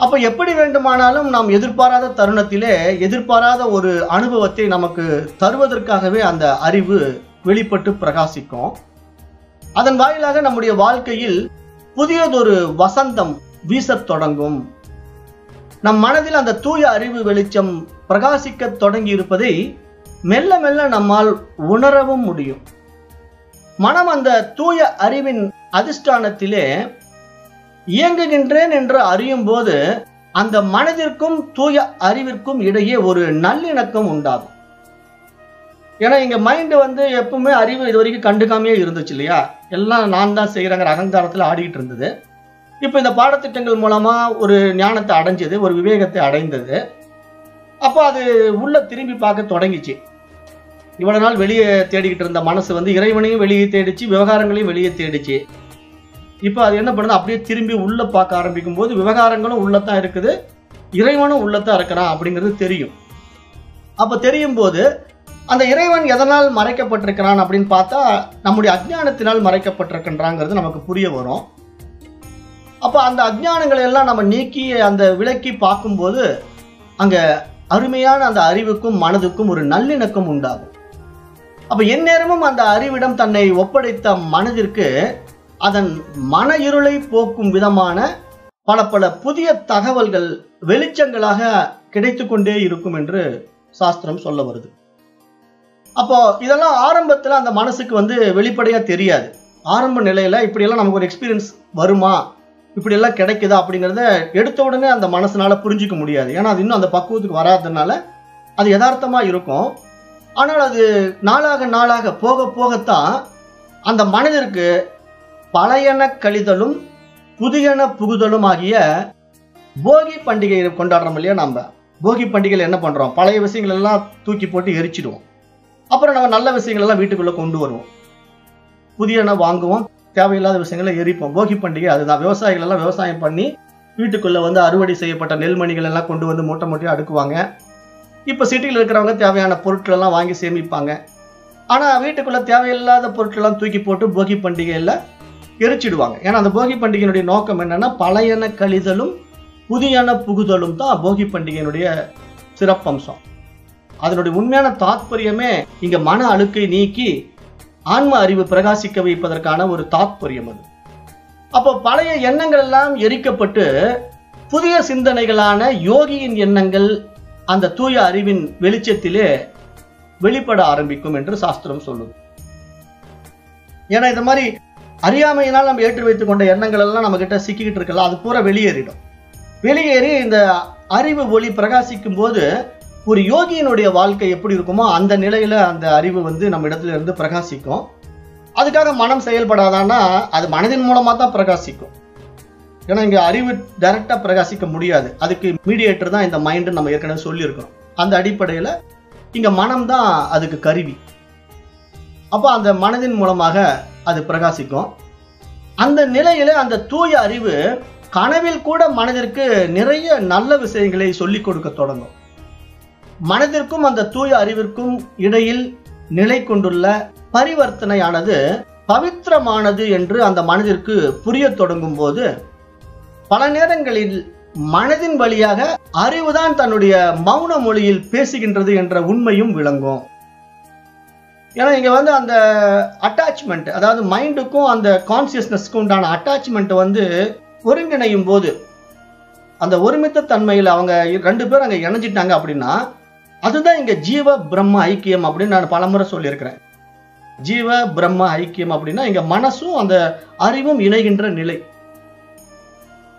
அப்ப எப்படி வேண்டுமானாலும் நாம் எதிர்பாராத தருணத்திலே எதிர்பாராத ஒரு அனுபவத்தை நமக்கு தருவதற்காகவே அந்த அறிவு வெளிப்பட்டு பிரகாசிக்கும். அதன் வாயிலாக நம்முடைய வாழ்க்கையில் புதியதொரு வசந்தம் வீசத் தொடங்கும். நம் மனதில் அந்த தூய அறிவு வெளிச்சம் பிரகாசிக்க தொடங்கி இருப்பதை மெல்ல மெல்ல நம்மால் உணரவும் முடியும். மனம் அந்த தூய அறிவின் அதிஷ்டானத்திலே இயங்குகின்றேன் என்று அறியும் போது அந்த மனதிற்கும் தூய அறிவிற்கும் இடையே ஒரு நல்லிணக்கம் உண்டாகும். ஏன்னா இங்க மைண்ட் எப்பவுமே அறிவு இது வரைக்கும் கண்டுக்காமையே இருந்துச்சு இல்லையா, எல்லாம் நான் தான் செய்யறேங்கிற அகங்காரத்துல ஆடிட்டு இருந்தது. இப்ப இந்த பாடத்திட்டங்கள் மூலமா ஒரு ஞானத்தை அடைஞ்சது, ஒரு விவேகத்தை அடைந்தது. அப்போ அது உள்ள திரும்பி பார்க்க தொடங்கிச்சு. இவ்வளவு நாள் வெளியே தேடிக்கிட்டு இருந்த மனசு இறைவனையும் வெளியே தேடிச்சு, விவகாரங்களையும் வெளியே தேடிச்சு. இப்போ அது என்ன பண்ணுது, அப்படியே திரும்பி உள்ள பார்க்க ஆரம்பிக்கும் போது விவகாரங்களும் உள்ளத்தான் இருக்குது, இறைவனும் உள்ளத்தான் இருக்கிறான் அப்படிங்கிறது தெரியும். அப்ப தெரியும் போது அந்த இறைவன் எதனால் மறைக்கப்பட்டிருக்கிறான் அப்படின்னு பார்த்தா நம்முடைய அஜ்ஞானத்தினால் மறைக்கப்பட்டிருக்கின்றாங்கிறது நமக்கு புரிய வரும். அப்ப அந்த அஜ்ஞானங்களை எல்லாம் நம்ம நீக்கி அந்த விலக்கி பார்க்கும்போது அங்க அருமையான அந்த அறிவுக்கும் மனதுக்கும் ஒரு நல்லிணக்கம் உண்டாகும். அப்ப எந்நேரமும் அந்த அறிவிடம் தன்னை ஒப்படைத்த மனதிற்கு அதன் மன இருளை போக்கும் விதமான பல பல புதிய தகவல்கள் வெளிச்சங்களாக கிடைத்து கொண்டே இருக்கும் என்று சாஸ்திரம் சொல்ல வருது. அப்போ இதெல்லாம் ஆரம்பத்துல அந்த மனசுக்கு வெளிப்படையா தெரியாது. ஆரம்ப நிலையில இப்படியெல்லாம் நமக்கு ஒரு எக்ஸ்பீரியன்ஸ் வருமா, இப்படி எல்லாம் கிடைக்குதா அப்படிங்கிறத எடுத்த உடனே அந்த மனசுனால புரிஞ்சிக்க முடியாது. ஏன்னா அது இன்னும் அந்த பக்குவத்துக்கு வராததுனால அது யதார்த்தமா இருக்கும். ஆனால் அது நாளாக நாளாக போக போகத்தான் அந்த மனதிற்கு பழையன கழிதலும் புதியன புகுதலும் ஆகிய போகி பண்டிகையை கொண்டாடுறோம் இல்லையா. நம்ம போகி பண்டிகையில் என்ன பண்றோம், பழைய விஷயங்கள் எல்லாம் தூக்கி போட்டு எரிச்சிடுவோம். அப்புறம் நம்ம நல்ல விஷயங்கள் எல்லாம் வீட்டுக்குள்ள கொண்டு வருவோம், புதியன வாங்குவோம், தேவையில்லாத விஷயங்களை எரிப்போம். போகி பண்டிகை அதுதான். விவசாயிகள் எல்லாம் விவசாயம் பண்ணி வீட்டுக்குள்ள அறுவடை செய்யப்பட்ட நெல்மணிகள் எல்லாம் கொண்டு மூட்டை மூட்டையா அடுக்குவாங்க. இப்ப சிட்டியில் இருக்கிறவங்க தேவையான பொருட்கள் எல்லாம் வாங்கி சேமிப்பாங்க. ஆனா வீட்டுக்குள்ள தேவையில்லாத பொருட்கள் எல்லாம் தூக்கி போட்டு போகி பண்டிகையில எரிச்சிடுவாங்க. ஏன்னா அந்த போகி பண்டிகையினுடைய நோக்கம் என்னன்னா பழையன கழிதலும் புதியன புகுதலும் தான் போகி பண்டிகையினுடைய சிறப்பம்சம். அதனுடைய உண்மையான தாத்பரியமே இங்க மன அழுக்கை நீக்கி ஆன்ம அறிவு பிரகாசிக்க வைப்பதற்கான ஒரு தாத்பரியம் அது. அப்போ பழைய எண்ணங்கள் எல்லாம் எரிக்கப்பட்டு புதிய சிந்தனைகளான யோகியின் எண்ணங்கள் அந்த தூய அறிவின் வெளிச்சத்திலே வெளிப்பட ஆரம்பிக்கும் என்று சாஸ்திரம் சொல்லுது. ஏன்னா இந்த மாதிரி அறியாமையினால் நம்ம ஏற்றி வைத்துக் கொண்ட எண்ணங்கள் எல்லாம் நம்ம கிட்ட சிக்கிக்கிட்டு இருக்கலாம், அது பூரா வெளியேறிடும். வெளியேறி இந்த அறிவு ஒளி பிரகாசிக்கும் போது ஒரு யோகியினுடைய வாழ்க்கை எப்படி இருக்குமோ அந்த நிலையில அந்த அறிவு நம்ம இடத்துல இருந்து பிரகாசிக்கும். அதுக்காக மனம் செயல்படாதான்னா அது மனதின் மூலமா தான் பிரகாசிக்கும். ஏன்னா இங்க அறிவு டைரக்டா பிரகாசிக்க முடியாது, அதுக்கு மீடியேட்டர் தான் இந்த மைண்ட் நம்ம ஏற்கனவே சொல்லியிருக்கிறோம். அந்த அடிப்படையில இங்க மனம் தான் அதுக்கு கருவி. அப்போ அந்த மனதின் மூலமாக அது பிரகாசிக்கும். அந்த நிலையில அந்த தூய அறிவு கனவில் கூட மனதிற்கு நிறைய நல்ல விஷயங்களை சொல்லிக் கொடுக்க தொடங்கும். மனதிற்கும் அந்த தூய அறிவிற்கும் இடையில் நிலை கொண்டுள்ள பரிவர்த்தனையானது பவித்திரமானது என்று அந்த மனதிற்கு புரிய தொடங்கும் போது பல நேரங்களில் மனதின் வழியாக அறிவுதான் தன்னுடைய மௌன மொழியில் பேசுகின்றது என்ற உண்மையும் விளங்கும். ஏன்னா இங்க அந்த அட்டாச்மெண்ட், அதாவது மைண்டுக்கும் அந்த கான்சியஸ்னஸ்க்கும் உண்டான அட்டாச்மெண்ட் ஒருங்கிணையும் போது அந்த ஒருமித்த தன்மையில் அவங்க ரெண்டு பேரும் அங்க இணைஞ்சிட்டாங்க அப்படின்னா அதுதான் இங்க ஜீவ பிரம்ம ஐக்கியம் அப்படின்னு நான் பலமுறை சொல்லியிருக்கிறேன். ஜீவ பிரம்ம ஐக்கியம் அப்படின்னா இங்க மனசும் அந்த அறிவும் இணைகின்ற நிலை.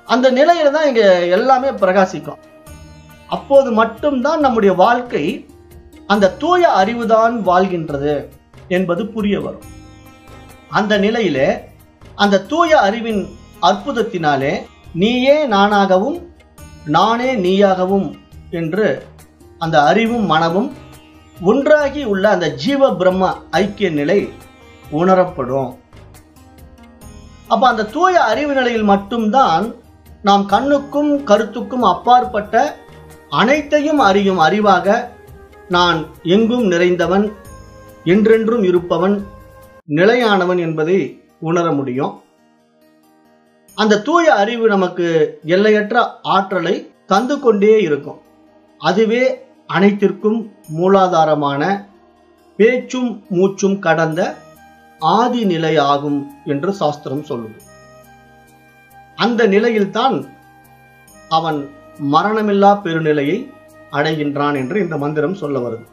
அந்த நிலையில தான் இங்க எல்லாமே பிரகாசிக்கும். அப்போது மட்டும்தான் நம்முடைய வாழ்க்கை அந்த தூய அறிவுதான் வாழ்கின்றது என்பது புரிய வரும். அந்த நிலையிலே அந்த தூய அறிவின் அற்புதத்தினாலே நீயே நானாகவும் நானே நீயாகவும் என்று அந்த அறிவும் மனமும் ஒன்றாகி உள்ள அந்த ஜீவ பிரம்ம ஐக்கிய நிலை உணரப்படும். அப்ப அந்த தூய அறிவு நிலையில் மட்டும்தான் நாம் கண்ணுக்கும் கருத்துக்கும் அப்பாற்பட்ட அனைத்தையும் அறியும் அறிவாக நான் எங்கும் நிறைந்தவன், என்றென்றும் இருப்பவன், நிலையானவன் என்பதை உணர முடியும். அந்த தூய அறிவு நமக்கு எல்லையற்ற ஆற்றலை தந்து கொண்டே இருக்கும். அதுவே அனைத்திற்கும் மூலாதாரமான பேச்சும் மூச்சும் கடந்த ஆதி நிலை ஆகும் என்று சாஸ்திரம் சொல்லுது. அந்த நிலையில்தான் அவன் மரணமில்லா பெருநிலையை அடைகின்றான் என்று இந்த மந்திரம் சொல்ல வருது.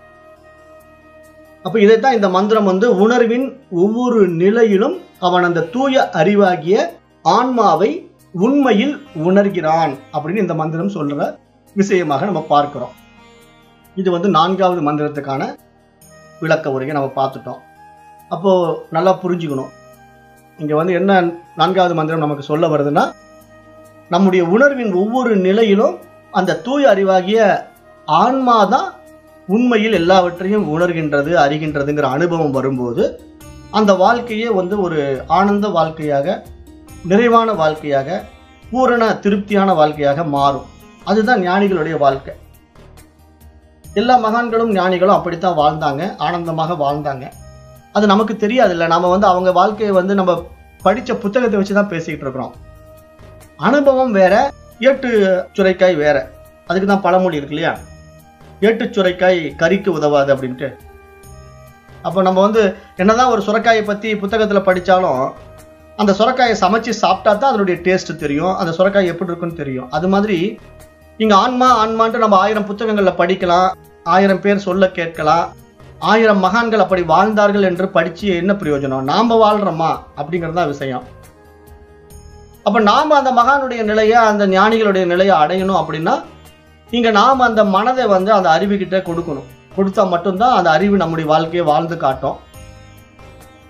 அப்ப இதைத்தான் இந்த மந்திரம் உணர்வின் ஒவ்வொரு நிலையிலும் அவன் அந்த தூய அறிவாகிய ஆன்மாவை உண்மையில் உணர்கிறான் அப்படின்னு இந்த மந்திரம் சொல்ற விஷயமாக நம்ம பார்க்கிறோம். இது 4வது மந்திரத்துக்கான விளக்க உரையை நம்ம பார்த்துட்டோம். அப்போ நல்லா புரிஞ்சுக்கணும். இங்க என்ன 4வது மந்திரம் நமக்கு சொல்ல வருதுன்னா, நம்முடைய உணர்வின் ஒவ்வொரு நிலையிலும் அந்த தூய அறிவாகிய ஆன்மாதான் உண்மையில் எல்லாவற்றையும் உணர்கின்றது, அறிகின்றதுங்கிற அனுபவம் வரும்போது அந்த வாழ்க்கையே ஒரு ஆனந்த வாழ்க்கையாக, நிறைவான வாழ்க்கையாக, பூரண திருப்தியான வாழ்க்கையாக மாறும். அதுதான் ஞானிகளுடைய வாழ்க்கை. எல்லா மகான்களும் ஞானிகளும் அப்படித்தான் வாழ்ந்தாங்க, ஆனந்தமாக வாழ்ந்தாங்க. அது நமக்கு தெரியாதுல்ல. நாம அவங்க வாழ்க்கையை நம்ம படிச்ச புத்தகத்தை வச்சுதான் பேசிக்கிட்டு இருக்கிறோம். அனுபவம் வேற, ஏட்டு சுரைக்காய் வேற. அதுக்கு தான் பழமொழி இருக்கு இல்லையா, ஏட்டு சுரைக்காய் கறிக்கு உதவாது அப்படின்ட்டு. அப்போ நம்ம என்னதான் ஒரு சுரைக்காயை பத்தி புத்தகத்துல படிச்சாலும் அந்த சுரைக்காயை சமைச்சு சாப்பிட்டா தான் அதனுடைய டேஸ்ட் தெரியும், அந்த சுரைக்காய் எப்படி இருக்குன்னு தெரியும். அது மாதிரி இங்க ஆன்மான்ட்டு நம்ம 1000 புத்தகங்கள்ல படிக்கலாம், 1000 பேர் சொல்ல கேட்கலாம், 1000 மகான்கள் அப்படி வாழ்ந்தார்கள் என்று படிச்சு என்ன பிரயோஜனம்? நாம வாழ்றோமா அப்படிங்கறதுதான் விஷயம். அப்ப நாம அந்த மகானுடைய நிலையை, அந்த ஞானிகளுடைய நிலையை அடையணும் அப்படின்னா இங்க நாம அந்த மனதை அந்த அறிவுகிட்ட கொடுக்கணும். கொடுத்தா மட்டும்தான் அந்த அறிவு நம்முடைய வாழ்க்கையை வாழ்ந்து காட்டும்.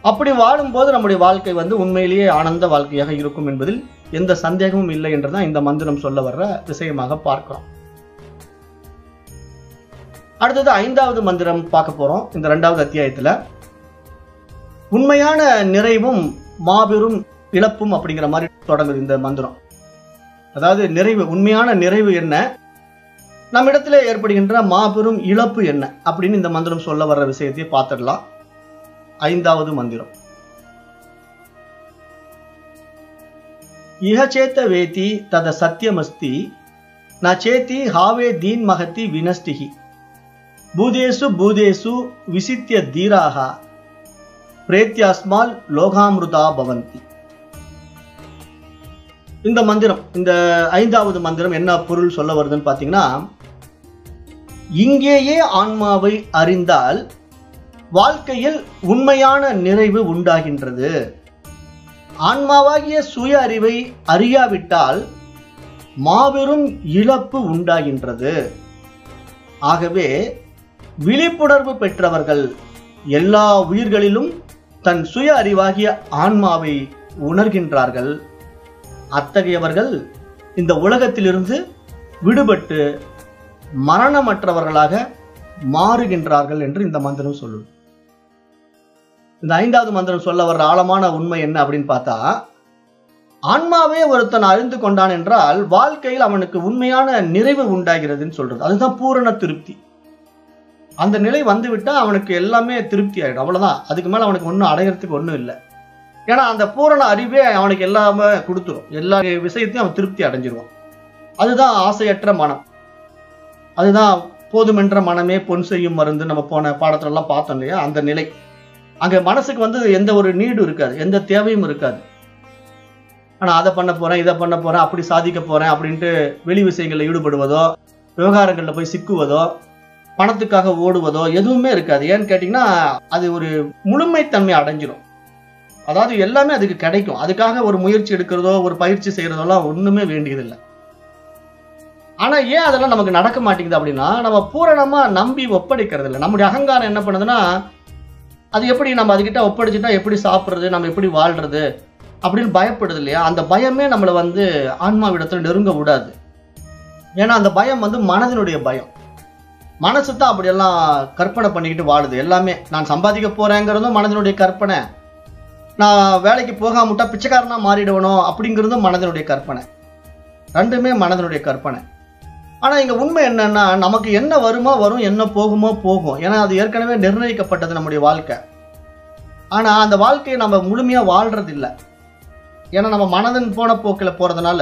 அப்படி வாழும்போது நம்முடைய வாழ்க்கை உண்மையிலேயே ஆனந்த வாழ்க்கையாக இருக்கும் என்பதில் எந்த சந்தேகமும் இல்லை என்றுதான் இந்த மந்திரம் சொல்ல வர்ற விஷயமாக பார்க்கிறோம். அடுத்தது 5வது மந்திரம் பார்க்க போறோம். இந்த 2வது அத்தியாயத்துல உண்மையான நிறைவும் மாபெரும் இழப்பும் அப்படிங்கிற மாதிரி தொடங்குது இந்த மந்திரம். அதாவது நிறைவு, உண்மையான நிறைவு என்ன, நம்மிடத்துல ஏற்படுகின்ற மாபெரும் இழப்பு என்ன அப்படின்னு இந்த மந்திரம் சொல்ல வர்ற விஷயத்தை பார்த்துடலாம். 5வது மந்திரம். இஹச்சேத்த வேதி தத சத்தியமஸ்தி ந சேத்தி ஹாவே தீன் மகத்தி வினஸ்டிஹி பூதேசு பூதேசு விசித்திய தீராக பிரேத்யாஸ்மால் லோகாமிருதா பவந்தி. இந்த மந்திரம், இந்த 5வது மந்திரம் என்ன பொருள் சொல்ல வருதுன்னு பாத்தீங்கன்னா, இங்கேயே ஆன்மாவை அறிந்தால் வாழ்க்கையில் உண்மையான நிறைவு உண்டாகின்றது. ஆன்மாவாகிய சுய அறிவை அறியாவிட்டால் மாபெரும் இழப்பு உண்டாகின்றது. ஆகவே விழிப்புணர்வு பெற்றவர்கள் எல்லா உயிர்களிலும் தன் சுய அறிவாகிய ஆன்மாவை உணர்கின்றார்கள். அத்தகையவர்கள் இந்த உலகத்திலிருந்து விடுபட்டு மரணமற்றவர்களாக மாறுகின்றார்கள் என்று இந்த மந்திரம் சொல்லுது. இந்த 5வது மந்திரம் சொல்ல வர்ற ஆழமான உண்மை என்ன அப்படின்னு பார்த்தா, ஆன்மாவே ஒருத்தன் அறிந்து கொண்டான் என்றால் வாழ்க்கையில் அவனுக்கு உண்மையான நிறைவு உண்டாகிறதுன்னு சொல்றது. அதுதான் பூரண திருப்தி. அந்த நிலை வந்துவிட்டா அவனுக்கு எல்லாமே திருப்தி ஆயிடும். அவ்வளவுதான். அதுக்கு மேல அவனுக்கு ஒன்றும் அடைகிறதுக்கு ஒன்றும் இல்லை. ஏன்னா அந்த பூரண அறிவே அவனுக்கு எல்லாமே கொடுத்துரும். எல்லா விஷயத்தையும் அவன் திருப்தி அடைஞ்சிருவான். அதுதான் ஆசையற்ற மனம். அதுதான் போதுமென்ற மனமே பொன் செய்யும் மருந்து. நம்ம போன பாடத்துல எல்லாம் பார்த்தோம் இல்லையா? அந்த நிலை. அங்க மனசுக்கு எந்த ஒரு நீடு இருக்காது, எந்த தேவையும் இருக்காது. ஆனா அதை பண்ண போறேன், இதை பண்ண போறேன், அப்படி சாதிக்க போறேன் அப்படின்ட்டு வெளி விஷயங்கள்ல ஈடுபடுவதோ, விவகாரங்கள்ல போய் சிக்குவதோ, பணத்துக்காக ஓடுவதோ எதுவுமே இருக்காது. ஏன்னு கேட்டீங்கன்னா அது ஒரு முழுமைத்தன்மை அடைஞ்சிடும். அதாவது எல்லாமே அதுக்கு கிடைக்கும். அதுக்காக ஒரு முயற்சி எடுக்கிறதோ ஒரு பயிற்சி செய்யறதெல்லாம் ஒண்ணுமே வேண்டியதில்லை. ஆனா ஏன் அதெல்லாம் நமக்கு நடக்க மாட்டேங்குது அப்படின்னா, நம்ம பூரணமா நம்பி ஒப்படைக்கிறது இல்லை. நம்முடைய அகங்காரம் என்ன பண்ணுதுன்னா, அது எப்படி நம்ம அதுகிட்ட ஒப்படைச்சுட்டா எப்படி சாப்பிட்றது, நம்ம எப்படி வாழ்றது அப்படின்னு பயப்படுது இல்லையா? அந்த பயமே நம்மளை ஆன்மாவிடத்துல நெருங்க விடாது. ஏன்னா அந்த பயம் மனதினுடைய பயம். மனசு தான் அப்படியெல்லாம் கற்பனை பண்ணிக்கிட்டு வாழுது. எல்லாமே நான் சம்பாதிக்க போறேங்கிறதும் மனதினுடைய கற்பனை, நான் வேலைக்கு போகாமட்டா பிச்சைக்காரனா மாறிடுவனும் அப்படிங்கிறதும் மனதினுடைய கற்பனை. ரெண்டுமே மனதினுடைய கற்பனை. ஆனா இங்க உண்மை என்னன்னா, நமக்கு என்ன வருமோ வரும், என்ன போகுமோ போகும். ஏன்னா அது ஏற்கனவே நிர்ணயிக்கப்பட்டது நம்முடைய வாழ்க்கை. ஆனா அந்த வாழ்க்கையை நம்ம முழுமையா வாழ்றது இல்லை. ஏன்னா நம்ம மனதின் போன போக்கில் போறதுனால,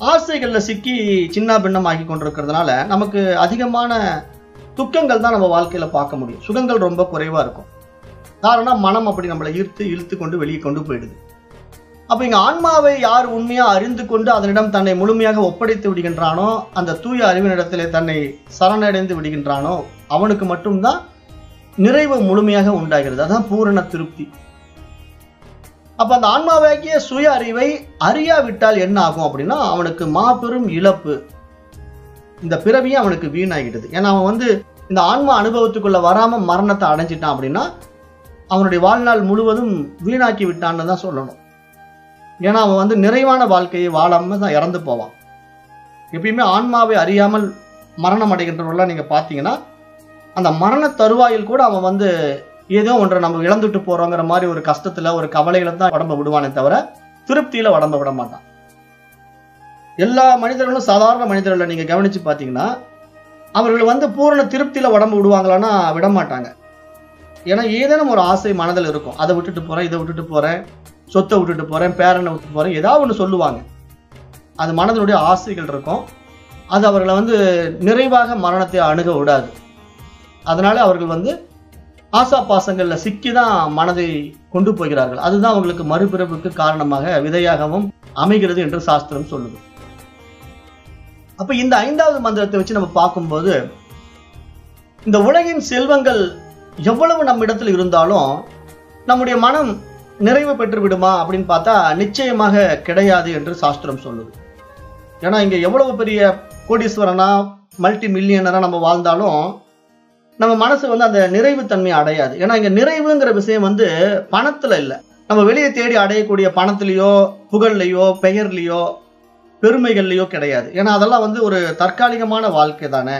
ஆசைகள்ல சிக்கி சின்ன பின்னமாக்கி கொண்டிருக்கிறதுனால நமக்கு அதிகமான துக்கங்கள் தான் நம்ம வாழ்க்கையில பார்க்க முடியும். சுகங்கள் ரொம்ப குறைவா இருக்கும். காரணம் மனம் அப்படி நம்மளை இழுத்து கொண்டு வெளியே கொண்டு போயிடுது. அப்ப இங்க ஆன்மாவை யார் உண்மையா அறிந்து கொண்டு அதனிடம் தன்னை முழுமையாக ஒப்படைத்து விடுகின்றானோ, அந்த தூய அறிவினிடத்திலே தன்னை சரணடைந்து விடுகின்றானோ, அவனுக்கு மட்டும்தான் நிறைவு முழுமையாக உண்டாகிறது. அதான் பூரண திருப்தி. அப்ப அந்த ஆன்மாவாகிய சுய அறிவை அறியாவிட்டால் என்ன ஆகும் அப்படின்னா, அவனுக்கு மாபெரும் இழப்பு. இந்த பிறவியே அவனுக்கு வீணாகிடுது. ஏன்னா அவன் இந்த ஆன்மா அனுபவத்துக்குள்ள வராம மரணத்தை அடைஞ்சிட்டான் அப்படின்னா அவனுடைய வாழ்நாள் முழுவதும் வீணாக்கி விட்டான்னு தான் சொல்லணும். ஏன்னா அவன் நிறைவான வாழ்க்கையை வாழாம தான் இறந்து போவான். எப்பயுமே ஆன்மாவை அறியாமல் மரணம் அடைகின்றவர்கள்லாம் நீங்க பாத்தீங்கன்னா, அந்த மரண தருவாயில் கூட அவன் ஏதோ ஒன்றை நம்ம இழந்துட்டு போறோங்கிற மாதிரி ஒரு கஷ்டத்துல ஒரு கவலையில தான் உடம்ப விடுவானே தவிர திருப்தியில உடம்ப விட மாட்டான். எல்லா மனிதர்களும் சாதாரண மனிதர்களை நீங்க கவனிச்சு பாத்தீங்கன்னா, அவர்கள் பூரண திருப்தியில உடம்பு விடுவாங்களான்னா விட மாட்டாங்க. ஏன்னா ஏதேனும் ஒரு ஆசை மனதில் இருக்கும். அதை விட்டுட்டு போறேன், இதை விட்டுட்டு போறேன், சொத்தை விட்டுட்டு போறேன், பேரனை விட்டுட்டு போறேன், ஏதாவது ஒன்று சொல்லுவாங்க. அது மனதினுடைய ஆசைகள் இருக்கும். அது அவர்களை நிறைவாக மரணத்தை அணுக விடாது. அதனால அவர்கள் ஆசா பாசங்கள்ல சிக்கிதான் மனதை கொண்டு போகிறார்கள். அதுதான் அவங்களுக்கு மறுபிறப்புக்கு காரணமாக விதையாகவும் அமைகிறது என்று சாஸ்திரம் சொல்லுது. அப்ப இந்த 5வது மந்திரத்தை வச்சு நம்ம பார்க்கும்போது, இந்த உலகின் செல்வங்கள் எவ்வளவு நம்ம இடத்துல இருந்தாலும் நம்முடைய மனம் நிறைவு பெற்று விடுமா அப்படின்னு பார்த்தா நிச்சயமாக கிடையாது என்று சாஸ்திரம் சொல்லுது. ஏன்னா இங்க எவ்வளவு பெரிய கோடீஸ்வரனா மல்டி மில்லியனரா நம்ம வாழ்ந்தாலும் நம்ம மனசு அந்த நிறைவு தன்மையை அடையாது. ஏன்னா இங்க நிறைவுங்கிற விஷயம் பணத்துல இல்லை. நம்ம வெளியே தேடி அடையக்கூடிய பணத்திலேயோ புகழ்லையோ பெயர்லையோ பெருமைகள்லையோ கிடையாது. ஏன்னா அதெல்லாம் ஒரு தற்காலிகமான வாழ்க்கை தானே.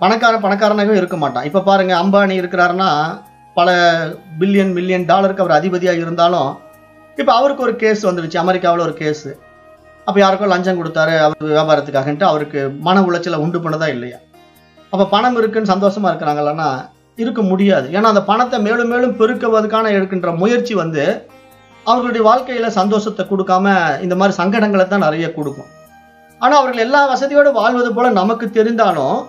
பணக்காரனாகவே இருக்க மாட்டான். இப்ப பாருங்க, அம்பானி இருக்கிறாருன்னா பல பில்லியன் மில்லியன் டாலருக்கு அவர் அதிபதியா இருந்தாலும் இப்ப அவருக்கு ஒரு கேஸ் வந்துருச்சு, அமெரிக்காவில் ஒரு கேஸ். அப்ப யாருக்கோ லஞ்சம் கொடுத்தாரு அவர் வியாபாரத்துக்காகன்ட்டு அவருக்கு மன உளைச்சலை உண்டு பண்ணதா இல்லையா? அப்ப பணம் இருக்குன்னு சந்தோஷமா இருக்கிறாங்களா? இருக்க முடியாது. ஏன்னா அந்த பணத்தை மேலும் மேலும் பெருக்குவதற்கான எடுக்கின்ற முயற்சி அவர்களுடைய வாழ்க்கையில சந்தோஷத்தை கொடுக்காம இந்த மாதிரி சங்கடங்களை தான் நிறைய கொடுக்கும். ஆனா அவர்கள் எல்லா வசதியோடு வாழ்வது போல நமக்கு தெரிந்தாலும்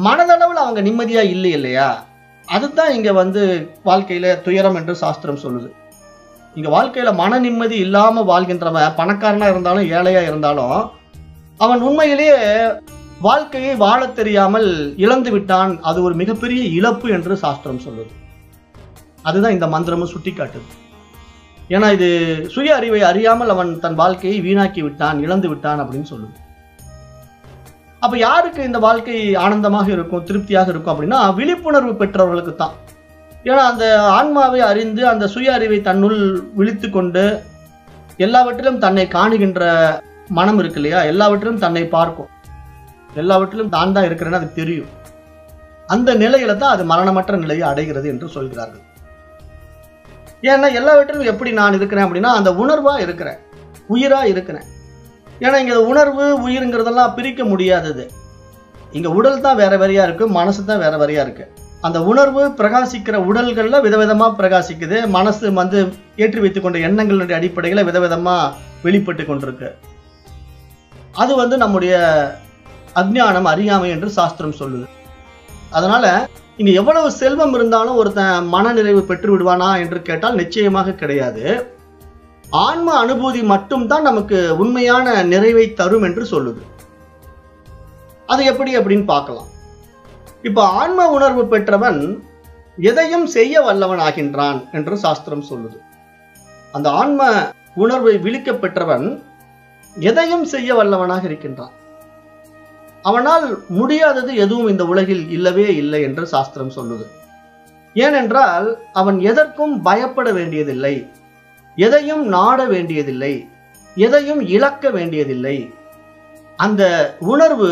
மனதளவில் அவங்க நிம்மதியா இல்லை இல்லையா? அதுதான் இங்க வாழ்க்கையில துயரம் என்று சாஸ்திரம் சொல்லுது. இங்க வாழ்க்கையில மன நிம்மதி இல்லாம வாழ்கின்றவன் பணக்காரனா இருந்தாலும் ஏழையா இருந்தாலும் அவன் உண்மையிலேயே வாழ்க்கையை வாழ தெரியாமல் இழந்து விட்டான். அது ஒரு மிகப்பெரிய இழப்பு என்று சாஸ்திரம் சொல்லுது. அதுதான் இந்த மந்திரமும் சுட்டி காட்டுது. ஏன்னா இது சுய அறிவை அறியாமல் அவன் தன் வாழ்க்கையை வீணாக்கி விட்டான், இழந்து விட்டான் அப்படின்னு சொல்லுது. அப்ப யாருக்கு இந்த வாழ்க்கை ஆனந்தமாக இருக்கும், திருப்தியாக இருக்கும் அப்படின்னா விழிப்புணர்வு பெற்றவர்களுக்கு தான். ஏன்னா அந்த ஆன்மாவை அறிந்து அந்த சுய அறிவை தன்னுள் விழித்து கொண்டு எல்லாவற்றிலும் தன்னை காணுகின்ற மனம் இருக்கு இல்லையா, எல்லாவற்றிலும் தன்னை பார்க்கும், எல்லாவற்றிலும் தான் தான் இருக்கிறேன்னு அது தெரியும். அந்த நிலையில தான் அது மரணமற்ற நிலையை அடைகிறது என்று சொல்கிறார்கள். ஏன்னா எல்லாவற்றிலும் எப்படி நான் இருக்கிறேன் அப்படின்னா அந்த உணர்வா இருக்கிறேன், உயிரா இருக்கிறேன். ஏன்னா இங்க உணர்வு உயிருங்கிறதெல்லாம் பிரிக்க முடியாதது. இங்க உடல் தான் வேற வேறையா இருக்கு, மனசு தான் வேற வேறையா இருக்கு. அந்த உணர்வு பிரகாசிக்கிற உடல்கள்ல விதவிதமா பிரகாசிக்குது, மனசு ஏற்றி வைத்துக் கொண்ட எண்ணங்களுடைய அடிப்படையில விதவிதமா வெளிப்பட்டு கொண்டிருக்கு. அது நம்முடைய அஞ்ஞானம், அறியாமை என்று சாஸ்திரம் சொல்லுது. அதனால இங்க எவ்வளவு செல்வம் இருந்தாலும் ஒருத்தன் மன நிறைவு பெற்று விடுவானா என்று கேட்டால் நிச்சயமாக கிடையாது. ஆன்ம அனுபூதி மட்டும்தான் நமக்கு உண்மையான நிறைவை தரும் என்று சொல்லுது. அது எப்படி அப்படின்னு பார்க்கலாம். இப்ப ஆன்ம உணர்வு பெற்றவன் எதையும் செய்ய வல்லவன் ஆகின்றான் என்று சாஸ்திரம் சொல்லுது. அந்த ஆன்ம உணர்வை விழிக்க பெற்றவன் எதையும் செய்ய வல்லவனாக இருக்கின்றான். அவனால் முடியாதது எதுவும் இந்த உலகில் இல்லவே இல்லை என்று சாஸ்திரம் சொல்லுது. ஏனென்றால் அவன் எதற்கும் பயப்பட வேண்டியதில்லை, எதையும் நாட வேண்டியதில்லை, எதையும் இழக்க வேண்டியதில்லை. அந்த உணர்வு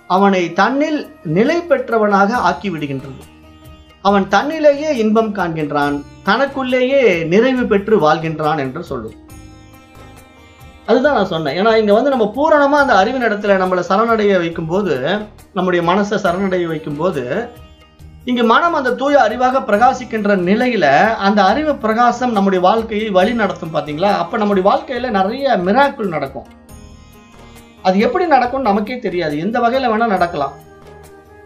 அவனை தன்னில் நிலை பெற்றவனாக ஆக்கிவிடுகின்றது. அவன் தன்னிலேயே இன்பம் காண்கின்றான், தனக்குள்ளேயே நிறைவு பெற்று வாழ்கின்றான் என்று சொல்லும். அதுதான் நான் சொன்னேன். ஏன்னா இங்க நம்ம பூரணமா அந்த அறிவின் இடத்துல நம்மளை சரணடைய வைக்கும் போது, நம்முடைய மனசை சரணடைய வைக்கும் போது, இங்க மனம் அந்த தூய அறிவாக பிரகாசிக்கின்ற நிலையில அந்த அறிவு பிரகாசம் நம்முடைய வாழ்க்கையை வழி நடத்தும். பாத்தீங்களா? அப்ப நம்முடைய வாழ்க்கையில நிறைய மிராக்கிள் நடக்கும். அது எப்படி நடக்கும் நமக்கே தெரியாது. எந்த வகையில வேணா நடக்கலாம்.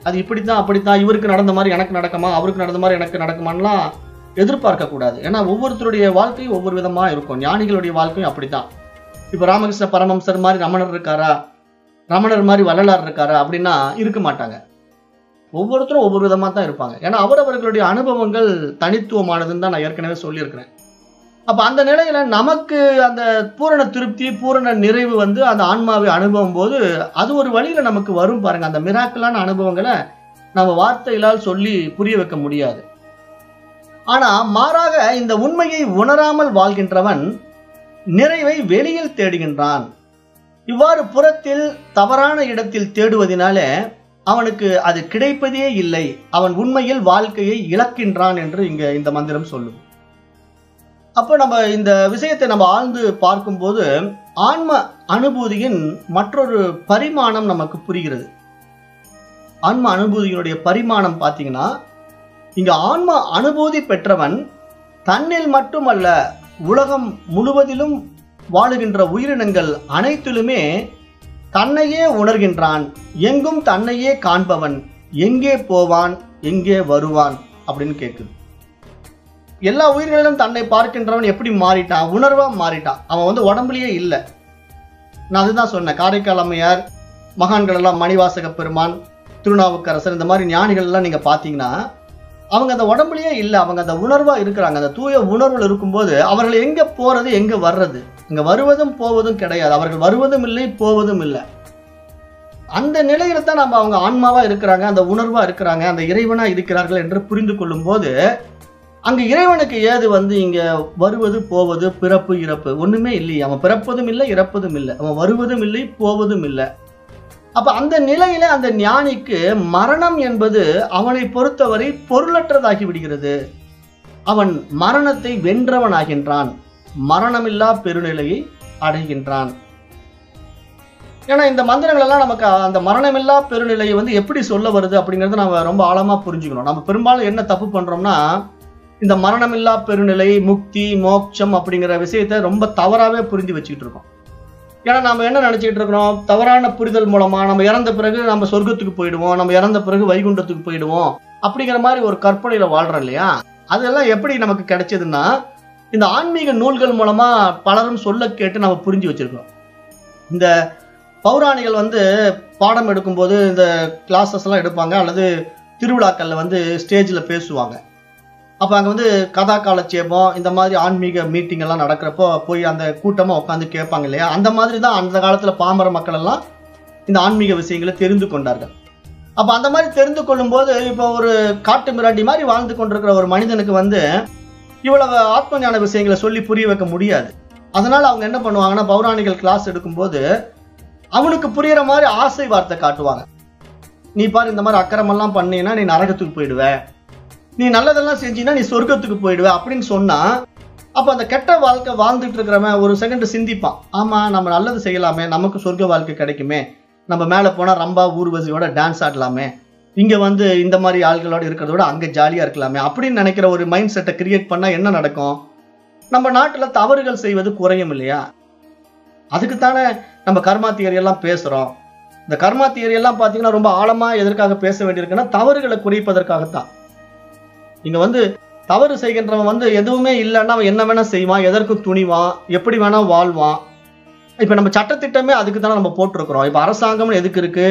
அது இப்படித்தான் அப்படித்தான், இவருக்கு நடந்த மாதிரி எனக்கு நடக்குமா, அவருக்கு நடந்த மாதிரி எனக்கு நடக்குமான்லாம் எதிர்பார்க்க கூடாது. ஏன்னா ஒவ்வொருத்தருடைய வாழ்க்கையும் ஒவ்வொரு விதமா இருக்கும். ஞானிகளுடைய வாழ்க்கையும் அப்படித்தான். இப்ப ராமகிருஷ்ண பரமஹம்சர் மாதிரி ரமணர் இருக்காரா, ரமணர் மாதிரி வள்ளலார் இருக்காரா அப்படின்னா இருக்க மாட்டாங்க. ஒவ்வொருத்தரும் ஒவ்வொரு விதமா தான் இருப்பாங்க. ஏன்னா அவரவர்களுடைய அனுபவங்கள் தனித்துவமானதுன்னு தான் நான் ஏற்கனவே சொல்லியிருக்கிறேன். அப்ப அந்த நிலையில நமக்கு அந்த பூரண திருப்தி, பூரண நிறைவு அந்த ஆன்மாவை அனுபவம் போது அது ஒரு வழியில நமக்கு வரும் பாருங்க. அந்த மிராக்கிளான அனுபவங்களை நம்ம வார்த்தைகளால் சொல்லி புரிய வைக்க முடியாது. ஆனா மாறாக இந்த உண்மையை உணராமல் வாழ்கின்றவன் நிறைவை வெளியில் தேடுகின்றான். இவ்வாறு புறத்தில் தவறான இடத்தில் தேடுவதனால அவனுக்கு அது கிடைப்பதே இல்லை. அவன் உண்மையில் வாழ்க்கையை இழக்கின்றான் என்று இங்க இந்த மந்திரம் சொல்லும். அப்போ நம்ம இந்த விஷயத்தை நம்ம ஆழ்ந்து பார்க்கும்போது ஆன்ம அனுபூதியின் மற்றொரு பரிமாணம் நமக்கு புரிகிறது. ஆன்ம அனுபூதியினுடைய பரிமாணம் பார்த்தீங்கன்னா, இங்க ஆன்ம அனுபூதி பெற்றவன் தன்னில் மட்டுமல்ல, உலகம் முழுவதிலும் வாழுகின்ற உயிரினங்கள் அனைத்திலுமே தன்னையே உணர்கின்றான். எங்கும் தன்னையே காண்பவன், எங்கே போவான் எங்கே வருவான் அப்படின்னு கேட்குது. எல்லா உயிர்களிலும் தன்னை பார்க்கின்றவன் எப்படி மாறிட்டான்? உணர்வா மாறிட்டான். அவன் உடம்புலயே இல்லை. நான் அதுதான் சொன்னேன். காரைக்கால் அம்மையார், மகான்கள் எல்லாம், மணிவாசக பெருமான், திருநாவுக்கரசர், இந்த மாதிரி ஞானிகள் எல்லாம் நீங்க பாத்தீங்கன்னா அவங்க அந்த உடம்புலயே இல்லை. அவங்க அந்த உணர்வா இருக்கிறாங்க. அந்த தூய உணர்வுல இருக்கும்போது அவர்கள் எங்க போறது எங்க வர்றது, இங்க வருவதும் போவதும் கிடையாது. அவர்கள் வருவதும் இல்லை, போவதும் இல்லை. அந்த நிலையில தான் நம்ம அவங்க ஆன்மாவா இருக்கிறாங்க, அந்த உணர்வா இருக்கிறாங்க, அந்த இறைவனா இருக்கிறார்கள் என்று புரிந்து கொள்ளும் போது அங்க இறைவனுக்கு ஏது இங்க வருவது போவது, பிறப்பு இறப்பு ஒண்ணுமே இல்லையே. அவன் பிறப்பதும் இல்லை, இறப்பதும் இல்லை. அவன் வருவதும் இல்லை, போவதும் இல்லை. அப்ப அந்த நிலையில அந்த ஞானிக்கு மரணம் என்பது அவனை பொறுத்தவரை பொருளற்றதாகி விடுகிறது. அவன் மரணத்தை வென்றவனாகின்றான், மரணமில்லா பெருநிலையை அடைகின்றான். ஏன்னா இந்த மந்திரங்கள் எல்லாம் நமக்கு அந்த மரணமில்லா பெருநிலையை எப்படி சொல்ல வருது அப்படிங்கறத நம்ம ரொம்ப ஆழமா புரிஞ்சுக்கணும். நம்ம பெரும்பாலும் என்ன தப்பு பண்றோம்னா, இந்த மரணமில்லா பெருநிலை, முக்தி, மோட்சம் அப்படிங்கிற விஷயத்தை ரொம்ப தவறாவே புரிஞ்சு வச்சுக்கிட்டு இருக்கோம். ஏன்னா நம்ம என்ன நினைச்சிட்டு இருக்கிறோம், தவறான புரிதல் மூலமா நம்ம இறந்த பிறகு நம்ம சொர்க்கத்துக்கு போயிடுவோம், நம்ம இறந்த பிறகு வைகுண்டத்துக்கு போயிடுவோம் அப்படிங்கிற மாதிரி ஒரு கற்பனையில வாழ்றோம் இல்லையா. அதெல்லாம் எப்படி நமக்கு கிடைச்சதுன்னா, இந்த ஆன்மீக நூல்கள் மூலமா பலரும் சொல்ல கேட்டு நம்ம புரிஞ்சு வச்சிருக்கோம். இந்த பௌராணிகள் பாடம் எடுக்கும்போது இந்த கிளாஸஸ் எல்லாம் எடுப்பாங்க, அல்லது திருவிழாக்கள்ல ஸ்டேஜில் பேசுவாங்க. அப்போ அங்கே கதா காலட்சேபம் இந்த மாதிரி ஆன்மீக மீட்டிங் எல்லாம் நடக்கிறப்போ போய் அந்த கூட்டமாக உட்காந்து கேட்பாங்க இல்லையா. அந்த மாதிரி தான் அந்த காலத்தில் பாமர மக்கள் எல்லாம் இந்த ஆன்மீக விஷயங்களை தெரிந்து கொண்டார்கள். அப்போ அந்த மாதிரி தெரிந்து கொள்ளும்போது இப்போ ஒரு காட்டு மிராண்டி மாதிரி வாழ்ந்து கொண்டிருக்கிற ஒரு மனிதனுக்கு இவ்வளவு ஆத்ம ஞான விஷயங்களை சொல்லி புரிய வைக்க முடியாது. அதனால அவங்க என்ன பண்ணுவாங்கன்னா, பௌராணிகள் கிளாஸ் எடுக்கும்போது அவனுக்கு புரியுற மாதிரி ஆசை வார்த்தை காட்டுவாங்க. நீ பாரு, இந்த மாதிரி அக்கிரமெல்லாம் பண்ணீன்னா நீ நரகத்துக்கு போயிடுவ, நீ நல்லதெல்லாம் செஞ்சீங்கன்னா நீ சொர்க்கத்துக்கு போயிடுவ அப்படின்னு சொன்னா, அப்ப அந்த கெட்ட வாழ்க்கை வாழ்ந்துட்டு இருக்கிறவன் ஒரு செகண்ட் சிந்திப்பான், ஆமா நம்ம நல்லது செய்யலாமே, நமக்கு சொர்க்க வாழ்க்கை கிடைக்குமே, நம்ம மேல போனா ரம்பா ஊர்வசியோட டான்ஸ் ஆடலாமே, இங்க இந்த மாதிரி ஆள்களோட இருக்கிறத விட அங்க ஜாலியா இருக்கலாமே அப்படின்னு நினைக்கிற ஒரு மைண்ட் செட்டை கிரியேட் பண்ணா என்ன நடக்கும்? நம்ம நாட்டுல தவறுகள் செய்வது குறையும் இல்லையா. அதுக்குத்தானே நம்ம கர்மா தியரி எல்லாம் பேசுறோம். இந்த கர்மா தியரி எல்லாம் பாத்தீங்கன்னா ரொம்ப ஆழமா எதற்காக பேச வேண்டியிருக்குன்னா, தவறுகளை குறைப்பதற்காகத்தான். இங்க தவறு செய்கின்றவன் எதுவுமே இல்லைன்னா அவன் என்ன வேணா செய்வான், எதற்கும் துணிவான், எப்படி வேணா வாழ்வான். இப்ப நம்ம சட்டத்திட்டமே அதுக்கு தானே நம்ம போட்டிருக்கிறோம். இப்ப அரசாங்கம் எதுக்கு இருக்கு,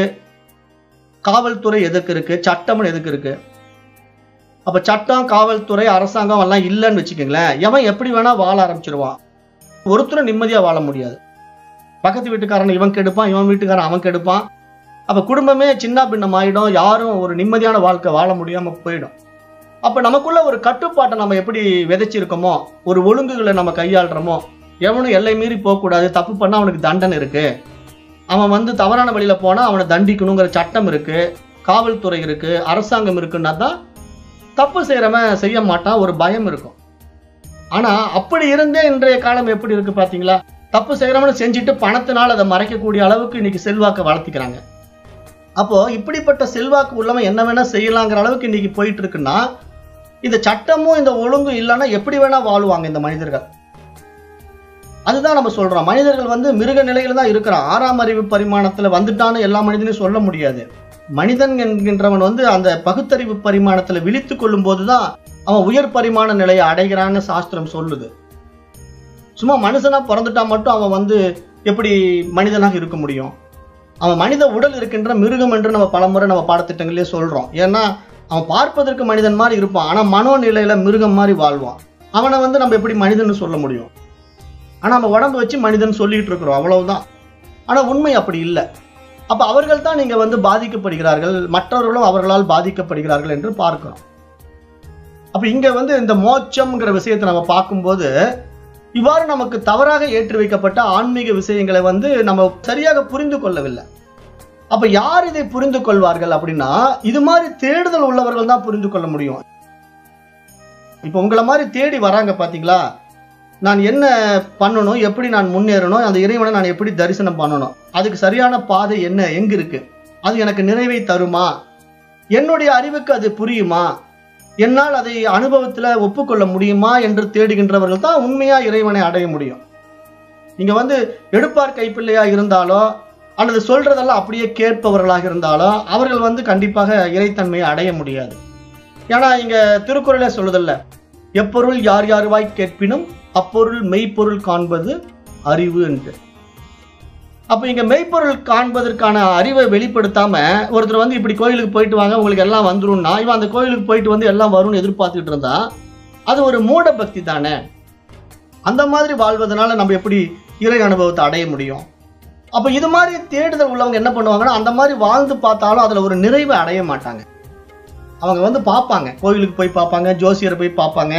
காவல்துறை எதுக்கு இருக்கு, சட்டம் எதுக்கு இருக்கு. அப்ப சட்டம், காவல்துறை, அரசாங்கம் எல்லாம் இல்லைன்னு வச்சுக்கோங்களேன், எவன் எப்படி வேணா வாழ ஆரம்பிச்சிருவான். ஒருத்தரும் நிம்மதியா வாழ முடியாது. பக்கத்து வீட்டுக்காரன் இவன் கெடுப்பான், இவன் வீட்டுக்காரன் அவன் கெடுப்பான். அப்ப குடும்பமே சின்ன பின்னம் ஆயிடும், யாரும் ஒரு நிம்மதியான வாழ்க்கை வாழ முடியாம போயிடும். அப்ப நமக்குள்ள ஒரு கட்டுப்பாட்டை நம்ம எப்படி விதைச்சிருக்கோமோ, ஒரு ஒழுங்குகளை நம்ம கையாளுறோமோ, எவனும் எல்லை மீறி போகக்கூடாது, தப்பு பண்ணா அவனுக்கு தண்டனை இருக்கு, அவன் தவறான வழியில போனா அவனை தண்டிக்கணுங்கிற சட்டம் இருக்கு, காவல்துறை இருக்கு, அரசாங்கம் இருக்குன்னா தான் தப்பு செய்யறவன் செய்ய மாட்டான், ஒரு பயம் இருக்கும். ஆனா அப்படி இருந்தே இன்றைய காலம் எப்படி இருக்கு பாத்தீங்களா? தப்பு செய்யறவனு செஞ்சுட்டு பணத்தினால் அதை மறைக்கக்கூடிய அளவுக்கு இன்னைக்கு செல்வாக்கை வளர்த்திக்கிறாங்க. அப்போ இப்படிப்பட்ட செல்வாக்கு உள்ளவன் என்ன வேணா செய்யலாங்கிற அளவுக்கு இன்னைக்கு போயிட்டு இருக்குன்னா, இந்த சட்டமும் இந்த ஒழுங்கும் இல்லைன்னா எப்படி வேணா வாழ்வாங்க இந்த மனிதர்கள். அதுதான் நம்ம சொல்றோம், மனிதர்கள் மிருக நிலையில தான் இருக்கிறான். 6ஆம் அறிவு பரிமாணத்துல வந்துட்டான்னு எல்லா மனிதனையும் சொல்ல முடியாது. மனிதன் என்கின்றவன் அந்த பகுத்தறிவு பரிமாணத்துல விழித்து கொள்ளும் போதுதான் அவன் உயர் பரிமாண நிலையை அடைகிறான்னு சாஸ்திரம் சொல்லுது. சும்மா மனுஷனா பிறந்துட்டா மட்டும் அவன் எப்படி மனிதனாக இருக்க முடியும்? அவன் மனித உடல் இருக்கின்ற மிருகம் என்று நம்ம பலமுறை நம்ம பாடத்திட்டங்களே சொல்றோம். ஏன்னா அவன் பார்ப்பதற்கு மனிதன் மாதிரி இருப்பான், ஆனா மனோநிலையில மிருகம் மாதிரி வாழ்வான். அவனை நம்ம எப்படி மனிதன் சொல்ல முடியும்? ஆனா நம்ம உடம்பு வச்சு மனிதன் சொல்லிட்டு இருக்கிறோம், அவ்வளவுதான். ஆனா உண்மை அப்படி இல்லை. அப்ப அவர்கள் தான் நீங்க பாதிக்கப்படுகிறார்கள், மற்றவர்களும் அவர்களால் பாதிக்கப்படுகிறார்கள் என்று பார்க்கிறோம். அப்ப இங்க இந்த மோட்சம்ங்கிற விஷயத்தை நம்ம பார்க்கும்போது, இவ்வாறு நமக்கு தவறாக ஏற்றி வைக்கப்பட்ட ஆன்மீக விஷயங்களை நம்ம சரியாக புரிந்து கொள்ளவில்லை. அப்ப யார் இதை புரிந்து கொள்வார்கள் அப்படின்னா, இது மாதிரி தேடுதல் உள்ளவர்கள் தான் புரிந்து கொள்ள முடியும். இப்ப உங்களை மாதிரி தேடி வராங்க பாத்தீங்களா, நான் என்ன பண்ணணும், எப்படி நான் முன்னேறணும், அந்த இறைவனை நான் எப்படி தரிசனம் பண்ணணும், அதுக்கு சரியான பாதை என்ன, எங்க இருக்கு, அது எனக்கு நிறைவை தருமா, என்னுடைய அறிவுக்கு அது புரியுமா, என்னால் அதை அனுபவத்துல ஒப்புக்கொள்ள முடியுமா என்று தேடுகின்றவர்கள் தான் உண்மையா இறைவனை அடைய முடியும். நீங்க எடுப்பார் கைப்பிள்ளையா இருந்தாலோ அல்லது சொல்றதெல்லாம் அப்படியே கேட்பவர்களாக இருந்தாலோ அவர்கள் கண்டிப்பாக இறைத்தன்மையை அடைய முடியாது. ஏன்னா இங்க திருக்குறளே சொல்லுதல்ல, எப்பொருள் யார் யாருவாய் கேட்பினும் அப்பொருள் மெய்ப்பொருள் காண்பது அறிவு என்று. அப்ப இங்க மெய்ப்பொருள் காண்பதற்கான அறிவை வெளிப்படுத்தாம ஒருத்தர் இப்படி கோயிலுக்கு போயிட்டு வாங்க உங்களுக்கு எல்லாம் வந்துரும்னா, இவன் அந்த கோயிலுக்கு போயிட்டு எல்லாம் வரும்னு எதிர்பார்த்துட்டு இருந்தா அது ஒரு மூட பக்தி தானே. அந்த மாதிரி வாழ்வதனால நம்ம எப்படி இறை அனுபவத்தை அடைய முடியும்? அப்ப இது மாதிரி தேடுதல் உள்ளவங்க என்ன பண்ணுவாங்கன்னா, அந்த மாதிரி வாழ்ந்து பார்த்தாலும் அதுல ஒரு நிறைவை அடைய மாட்டாங்க. அவங்க பார்ப்பாங்க, கோயிலுக்கு போய் பார்ப்பாங்க, ஜோசியரை போய் பார்ப்பாங்க,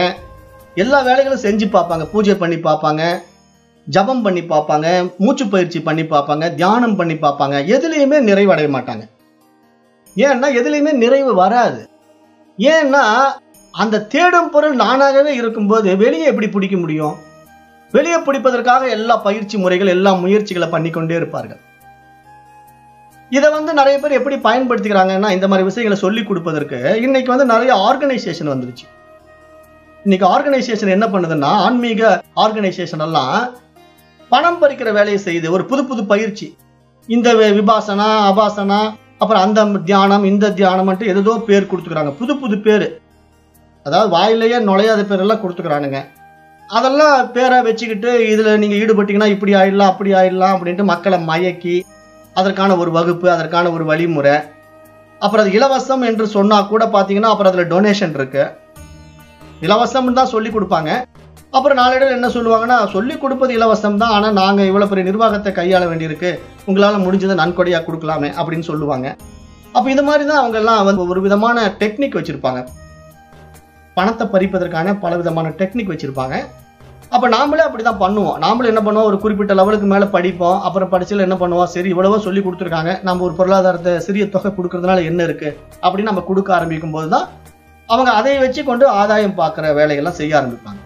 எல்லா வேலைகளும் செஞ்சு பார்ப்பாங்க, பூஜை பண்ணி பார்ப்பாங்க, ஜபம் பண்ணி பார்ப்பாங்க, மூச்சு பயிற்சி பண்ணி பார்ப்பாங்க, தியானம் பண்ணி பார்ப்பாங்க, எதுலையுமே நிறைவு அடைய மாட்டாங்க. ஏன்னா எதுலையுமே நிறைவு வராது. ஏன்னா அந்த தேடும் பொருள் நானாகவே இருக்கும்போது வெளியே எப்படி பிடிக்க முடியும்? வெளியே பிடிப்பதற்காக எல்லா பயிற்சி முறைகள், எல்லா முயற்சிகளை பண்ணிக்கொண்டே இருப்பார்கள். இதை நிறைய பேர் எப்படி பயன்படுத்திக்கிறாங்கன்னா, இந்த மாதிரி விஷயங்களை சொல்லி கொடுப்பதற்கு இன்னைக்கு நிறைய ஆர்கனைசேஷன் வந்துருச்சு. இன்னைக்கு ஆர்கனைசேஷன் என்ன பண்ணுதுன்னா, ஆன்மீக ஆர்கனைசேஷன் எல்லாம் பணம் பறிக்கிற வேலையை செய்து ஒரு புது புது பயிற்சி, இந்த விபாசனா அபாசனா அப்புறம் அந்த தியானம் இந்த தியானம் ஏதோ பேர் கொடுத்துக்கிறாங்க, புது புது பேரு, அதாவது வாயிலேயே நுழையாத பேரெல்லாம் கொடுத்துக்கிறானுங்க. அதெல்லாம் பேரை வச்சுக்கிட்டு இதுல நீங்க ஈடுபட்டீங்கன்னா இப்படி ஆயிடலாம் அப்படி ஆயிடலாம் அப்படின்ட்டு மக்களை மயக்கி அதற்கான ஒரு வகுப்பு, அதற்கான ஒரு வழிமுறை. அப்புறம் அது இலவசம் என்று சொன்னா கூட பாத்தீங்கன்னா அப்புறம் அதுல டொனேஷன் இருக்கு. இலவசம் தான் சொல்லி கொடுப்பாங்க. அப்புறம் நாளடைவில் என்ன சொல்லுவாங்கன்னா, சொல்லி கொடுப்பது இலவசம் தான், ஆனா நாங்க இவ்வளவு பெரிய நிர்வாகத்தை கையாள வேண்டியிருக்கு, உங்களால முடிஞ்சதை நன்கொடையா கொடுக்கலாமே அப்படின்னு சொல்லுவாங்க. அப்ப இந்த மாதிரி தான் அவங்க எல்லாம் ஒரு விதமான டெக்னிக் வச்சிருப்பாங்க, பணத்தை பறிப்பதற்கான பல விதமான டெக்னிக் வச்சிருப்பாங்க. அப்ப நாமளே அப்படிதான் பண்ணுவோம். நாமளும் என்ன பண்ணுவோம், ஒரு குறிப்பிட்ட லெவலுக்கு மேல படிப்போம். அப்புறம் படிச்சுல என்ன பண்ணுவோம், சரி இவ்வளவோ சொல்லி கொடுத்துருக்காங்க, நம்ம ஒரு பொருளாதாரத்தை சிறிய தொகை கொடுக்கறதுனால என்ன இருக்கு அப்படின்னு நம்ம கொடுக்க ஆரம்பிக்கும் போதுதான் அவங்க அதை வச்சு கொண்டு ஆதாயம் பார்க்கிற வேலைகள்லாம் செய்ய ஆரம்பிப்பாங்க.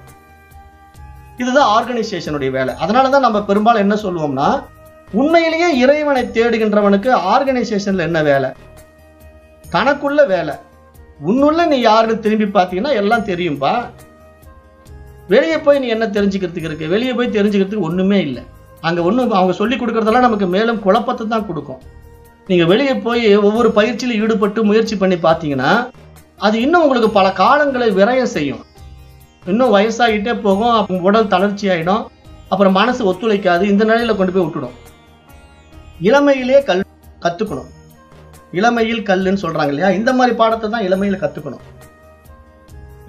இதுதான் ஆர்கனைசேஷனுடைய வேலை. அதனாலதான் நம்ம பெரும்பாலும் என்ன சொல்லுவோம்னா, உண்மையிலேயே இறைவனை தேடுகின்றவனுக்கு ஆர்கனைசேஷன்ல என்ன வேலை, தனக்குள்ள வேலை. உன்னுள்ள நீ யாருன்னு திரும்பி பார்த்தீங்கன்னா எல்லாம் தெரியும்பா. வெளியே போய் நீ என்ன தெரிஞ்சுக்கிறதுக்கு இருக்கு, வெளியே போய் தெரிஞ்சுக்கிறதுக்கு ஒண்ணுமே இல்லை. அங்க ஒண்ணும் அவங்க சொல்லி கொடுக்கறதெல்லாம் நமக்கு மேலும் குழப்பத்தை தான் கொடுக்கும். நீங்க வெளியே போய் ஒவ்வொரு பயிற்சியில ஈடுபட்டு முயற்சி பண்ணி பார்த்தீங்கன்னா அது இன்னும் உங்களுக்கு பல காலங்களை விரயம் செய்யும். இன்னும் வயசாகிட்டே போகும், உடல் தளர்ச்சி ஆயிடும், அப்புறம் மனசு ஒத்துழைக்காது, இந்த நிலையில கொண்டு போய் விட்டுடும். இளமையிலே கத்துக்கணும். இளமையில் கல்லுன்னு சொல்றாங்க இல்லையா, இந்த மாதிரி பாடத்தை தான் இளமையில கத்துக்கணும்.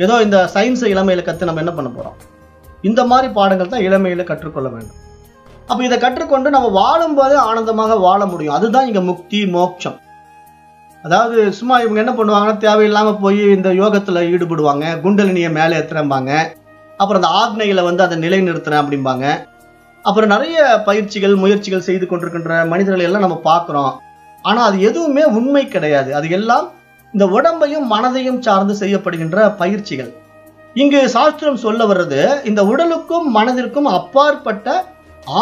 ஏதோ இந்த சயின்ஸை இளமையில கத்து நம்ம என்ன பண்ண போறோம், இந்த மாதிரி பாடங்கள் தான் இளமையில கற்றுக்கொள்ள வேண்டும். அப்ப இதை கற்றுக்கொண்டு நம்ம வாழும்போது ஆனந்தமாக வாழ முடியும். அதுதான் இங்க முக்தி மோட்சம். அதாவது சும்மா இவங்க என்ன பண்ணுவாங்கன்னா, தேவையில்லாம போய் இந்த யோகத்துல ஈடுபடுவாங்க, குண்டலினியை மேலே ஏத்துறம்பாங்க, அப்புறம் அந்த ஆக்னையில அதை நிலை நிறுத்துறேன் அப்படிம்பாங்க. அப்புறம் நிறைய பயிற்சிகள் முயற்சிகள் செய்து கொண்டிருக்கின்ற மனிதர்களை எல்லாம் நம்ம பார்க்கிறோம். ஆனா அது எதுவுமே உண்மை கிடையாது. அது எல்லாம் இந்த உடம்பையும் மனதையும் சார்ந்து செய்யப்படுகின்ற பயிற்சிகள். இங்கு சாஸ்திரம் சொல்ல வர்றது இந்த உடலுக்கும் மனதிற்கும் அப்பாற்பட்ட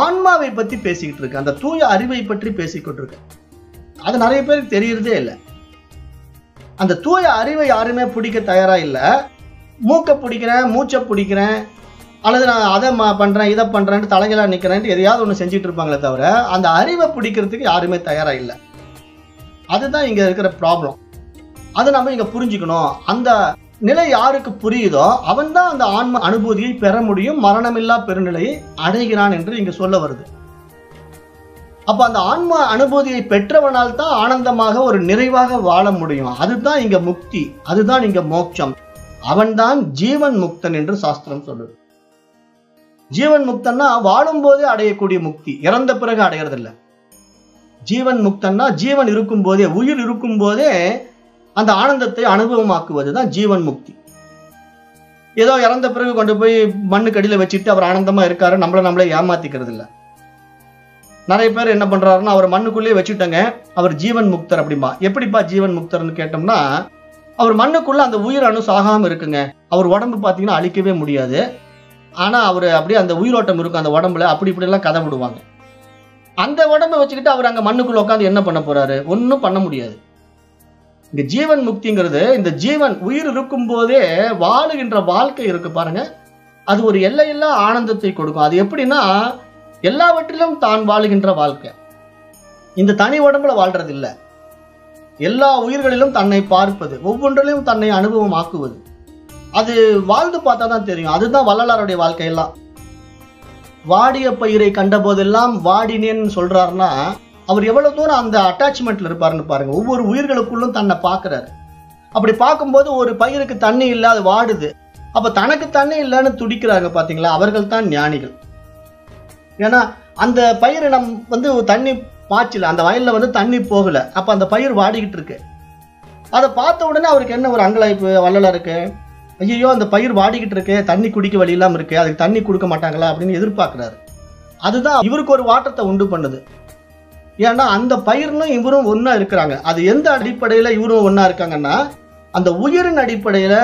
ஆன்மாவை பத்தி பேசிக்கிட்டு இருக்கு, அந்த தூய அறிவை பற்றி பேசிக்கிட்டு இருக்கு. அது நிறைய பேருக்கு தெரியறதே இல்லை. அந்த தூய அறிவை யாருமே பிடிக்க தயாரா இல்லை. மூக்க பிடிக்கிறேன், மூச்சை பிடிக்கிறேன், அல்லது நான் அதை பண்றேன் இதை பண்றேன்ட்டு தலைகளா நிக்கிறேன்ட்டு எதையாவது ஒண்ணு செஞ்சுட்டு இருப்பாங்களே தவிர அந்த அறிவை பிடிக்கிறதுக்கு யாருமே தயாரா இல்லை. அதுதான் இங்க இருக்கிற ப்ராப்ளம். அதை நம்ம இங்க புரிஞ்சுக்கணும். அந்த நிலை யாருக்கு புரியுதோ அவன் தான் அந்த ஆன்ம அனுபூதியை பெற முடியும், மரணமில்லா பெருநிலையை அடைகிறான் என்று இங்க சொல்ல வருது. அப்ப அந்த ஆன்ம அனுபூதியை பெற்றவனால் தான் ஆனந்தமாக ஒரு நிறைவாக வாழ முடியும். அதுதான் இங்க முக்தி, அதுதான் இங்க மோட்சம். அவன்தான் ஜீவன் முக்தன் என்று சாஸ்திரம் சொல்லுது. ஜீவன் முக்தன்னா வாழும் போதே அடையக்கூடிய முக்தி, இறந்த பிறகு அடையிறது இல்லை. ஜீவன் முக்தன்னா ஜீவன் இருக்கும் போதே, உயிர் இருக்கும் போதே அந்த ஆனந்தத்தை அனுபவமாக்குவதுதான் ஜீவன் முக்தி. ஏதோ இறந்த பிறகு கொண்டு போய் மண்ணுக்கு அடியில வச்சுட்டு அவர் ஆனந்தமா இருக்காரு நம்மளே ஏமாத்திக்கிறது இல்லை. நிறைய பேர் என்ன பண்றாருன்னா, அவர் மண்ணுக்குள்ளேயே வச்சுட்டாங்க, அவர் ஜீவன் முக்தர் அப்படிம்பா. எப்படிப்பா ஜீவன் முக்தர்னு கேட்டோம்னா, அவர் மண்ணுக்குள்ள அந்த உயிர் அணு சாகாம இருக்குங்க, அவர் உடம்பு பாத்தீங்கன்னா அழிக்கவே முடியாது, ஆனா அவரு அப்படியே அந்த உயிரோட்டம் இருக்கும் அந்த உடம்புல, அப்படி இப்படி எல்லாம் கதை விடுவாங்க. அந்த உடம்பை வச்சுக்கிட்டு அவர் அங்க மண்ணுக்குள்ள உட்காந்து என்ன பண்ண போறாரு, ஒன்னும் பண்ண முடியாது. இங்க ஜீவன் முக்திங்கிறது இந்த ஜீவன் உயிர் இருக்கும் போதே வாழுகின்ற வாழ்க்கை இருக்கு பாருங்க, அது ஒரு எல்லையில்லா ஆனந்தத்தை கொடுக்கும். அது எப்படின்னா, எல்லாவற்றிலும் தான் வாழுகின்ற வாழ்க்கை. இந்த தனி உடம்புல வாழ்றது இல்லை, எல்லா உயிர்களிலும் தன்னை பார்ப்பது, ஒவ்வொன்றிலும் தன்னை அனுபவம் ஆக்குவது. அது வாழ்ந்து பார்த்தா தான் தெரியும். அதுதான் வள்ளலாருடைய வாழ்க்கையெல்லாம். வாடிய பயிரை கண்ட போதெல்லாம் வாடினேன்னு சொல்றாருன்னா அவர் எவ்வளவு தூரம் அந்த அட்டாச்மெண்ட்ல இருப்பாருன்னு பாருங்க. ஒவ்வொரு உயிர்களுக்குள்ளும் தன்னை பார்க்கிறாரு. அப்படி பார்க்கும்போது ஒரு பயிருக்கு தண்ணி இல்லை, அது வாடுது. அப்ப தனக்கு தண்ணி இல்லைன்னு துடிக்கிறாங்க பாத்தீங்களா, அவர்கள் தான் ஞானிகள். ஏன்னா அந்த பயிரினம் தண்ணி பாய்ச்சல, அந்த வயல்ல தண்ணி போகல, அப்ப அந்த பயிர் வாடிக்கிட்டு இருக்கு. அதை பார்த்த உடனே அவருக்கு என்ன ஒரு அங்கலாய்ப்பு வள்ளலாருக்கு, ஐயோ அந்த பயிர் வாடிக்கிட்டு இருக்கு, தண்ணி குடிக்க வழி இல்லாம இருக்கு, அதுக்கு தண்ணி கொடுக்க மாட்டாங்களா அப்படின்னு எதிர்பார்க்கிறாரு. அதுதான் இவருக்கு ஒரு வாட்டத்தை உண்டு பண்ணுது. ஏன்னா அந்த பயிர்லும் இவரும் ஒன்னா இருக்கிறாங்க. அது எந்த அடிப்படையில இவரும் ஒன்னா இருக்காங்கன்னா, அந்த உயிரின் அடிப்படையில,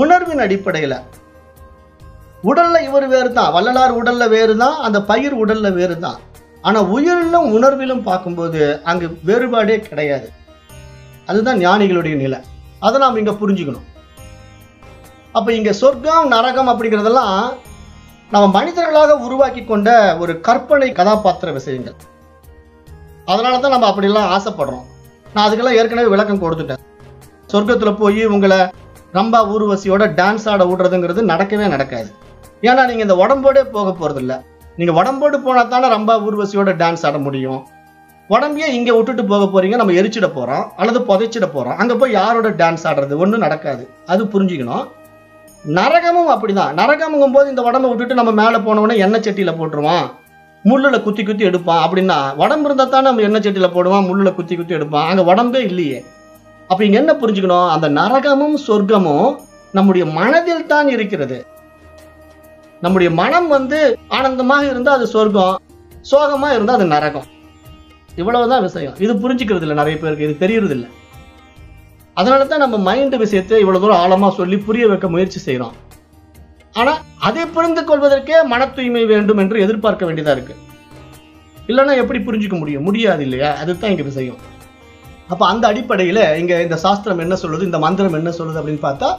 உணர்வின் அடிப்படையில. உடல்ல இவர் வேறு தான், வள்ளலார் உடல்ல வேறு தான், அந்த பயிர் உடல்ல வேறு தான். ஆனா உயிரிலும் உணர்விலும் பார்க்கும்போது அங்கு வேறுபாடே கிடையாது. அதுதான் ஞானிகளுடைய நிலை. அதை நாம் இங்க புரிஞ்சுக்கணும். அப்ப இங்க சொர்க்கம் நரகம் அப்படிங்கிறதெல்லாம் நம்ம மனிதர்களாக உருவாக்கி கொண்ட ஒரு கற்பனை கதாபாத்திர விஷயங்கள். அதனாலதான் நம்ம அப்படிலாம் ஆசைப்படுறோம். நான் அதுக்கெல்லாம் ஏற்கனவே விளக்கம் கொடுத்துட்டேன். சொர்க்கத்துல போய் உங்களை ரம்பா ஊர்வசியோட டான்ஸ் ஆட விடுறதுங்கிறது நடக்கவே நடக்காது. ஏன்னா நீங்க இந்த உடம்போடே போக போறது இல்ல. நீங்க உடம்போடு போனா தானே ரம்பா ஊர்வசியோட டான்ஸ் ஆட முடியும். உடம்பையே இங்க விட்டுட்டு போக போறீங்க, நம்ம எரிச்சிட போறோம் அல்லது புதைச்சிட போறோம். அங்க போய் யாரோட டான்ஸ் ஆடுறது? ஒன்றும் நடக்காது. அது புரிஞ்சுக்கணும். நரகமும் அப்படிதான். நரகமுங்கும் போது இந்த உடம்பை விட்டுட்டு நம்ம மேல போனவொடனே எண்ணெய் சட்டியில போட்டுருவான், முள்ளுல குத்தி குத்தி எடுப்பான். அப்படின்னா உடம்பு இருந்தா தானே நம்ம எண்ணெய் சட்டியில போடுவான், முள்ளுல குத்தி குத்தி எடுப்பான். அங்க உடம்பே இல்லையே. அப்ப இங்க என்ன புரிஞ்சுக்கணும்? அந்த நரகமும் சொர்க்கமும் நம்முடைய மனதில் தான் இருக்கிறது. நம்முடைய மனம் ஆனந்தமாக இருந்தா அது சொர்க்கம், சோகமா இருந்தா அது நரகம். இவ்வளவுதான் விஷயம். இது புரிஞ்சுக்கிறது இல்லை நிறைய பேருக்கு, இது தெரியறது இல்லை. அதனாலதான் நம்ம மைண்ட் விஷயத்தை இவ்வளவு தூரம் ஆழமா சொல்லி புரிய வைக்க முயற்சி செய்யறோம். ஆனா அதை புரிந்து கொள்வதற்கே மன தூய்மை வேண்டும் என்று எதிர்பார்க்க வேண்டியதா இருக்கு. இல்லைன்னா எப்படி புரிஞ்சுக்க முடியும்? முடியாது இல்லையா? அதுதான் இங்க விஷயம். அப்ப அந்த அடிப்படையில இங்க இந்த சாஸ்திரம் என்ன சொல்லுது, இந்த மந்திரம் என்ன சொல்லுது அப்படின்னு பார்த்தா,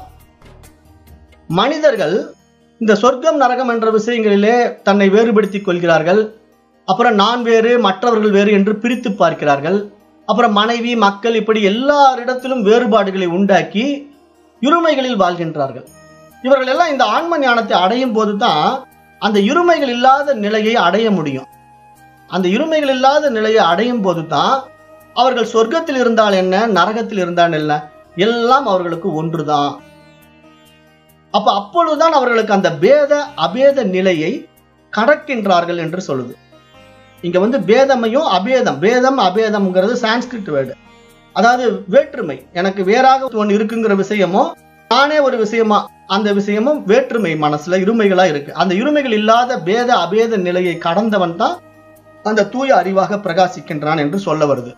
மனிதர்கள் இந்த சொர்க்கம் நரகம் என்ற விஷயங்களிலே தன்னை வேறுபடுத்திக் கொள்கிறார்கள். அப்புறம் நான் வேறு மற்றவர்கள் வேறு என்று பிரித்து பார்க்கிறார்கள். அப்புறம் மனைவி மக்கள் இப்படி எல்லாரிடத்திலும் வேறுபாடுகளை உண்டாக்கி இருமைகளில் வாழ்கின்றார்கள். இவர்கள் எல்லாம் இந்த ஆன்ம ஞானத்தை அடையும் போதுதான் அந்த இருமைகள் இல்லாத நிலையை அடைய முடியும். அந்த இருமைகள் இல்லாத நிலையை அடையும் போதுதான் அவர்கள் சொர்க்கத்தில் இருந்தால் என்ன, நரகத்தில் இருந்தால் என்ன, எல்லாம் அவர்களுக்கு ஒன்றுதான். அப்பொழுதுதான் அவர்களுக்கு அந்த பேத அபேத நிலையை கடக்கின்றார்கள் என்று சொல்லுது. இங்க பேதமையும் அபேதம், பேதம் அபேதம்ங்கிறது சான்ஸ்கிரிட் வேர்டு. அதாவது வேற்றுமை. எனக்கு வேறாக ஒன்று இருக்குங்கிற விஷயமும் நானே ஒரு விஷயமா, அந்த விஷயமும் வேற்றுமை மனசுல இருமைகளா இருக்கு. அந்த இருமைகள் இல்லாத பேத அபேத நிலையை கடந்தவன் தான் அந்த தூய அறிவாக பிரகாசிக்கின்றான் என்று சொல்ல வருது.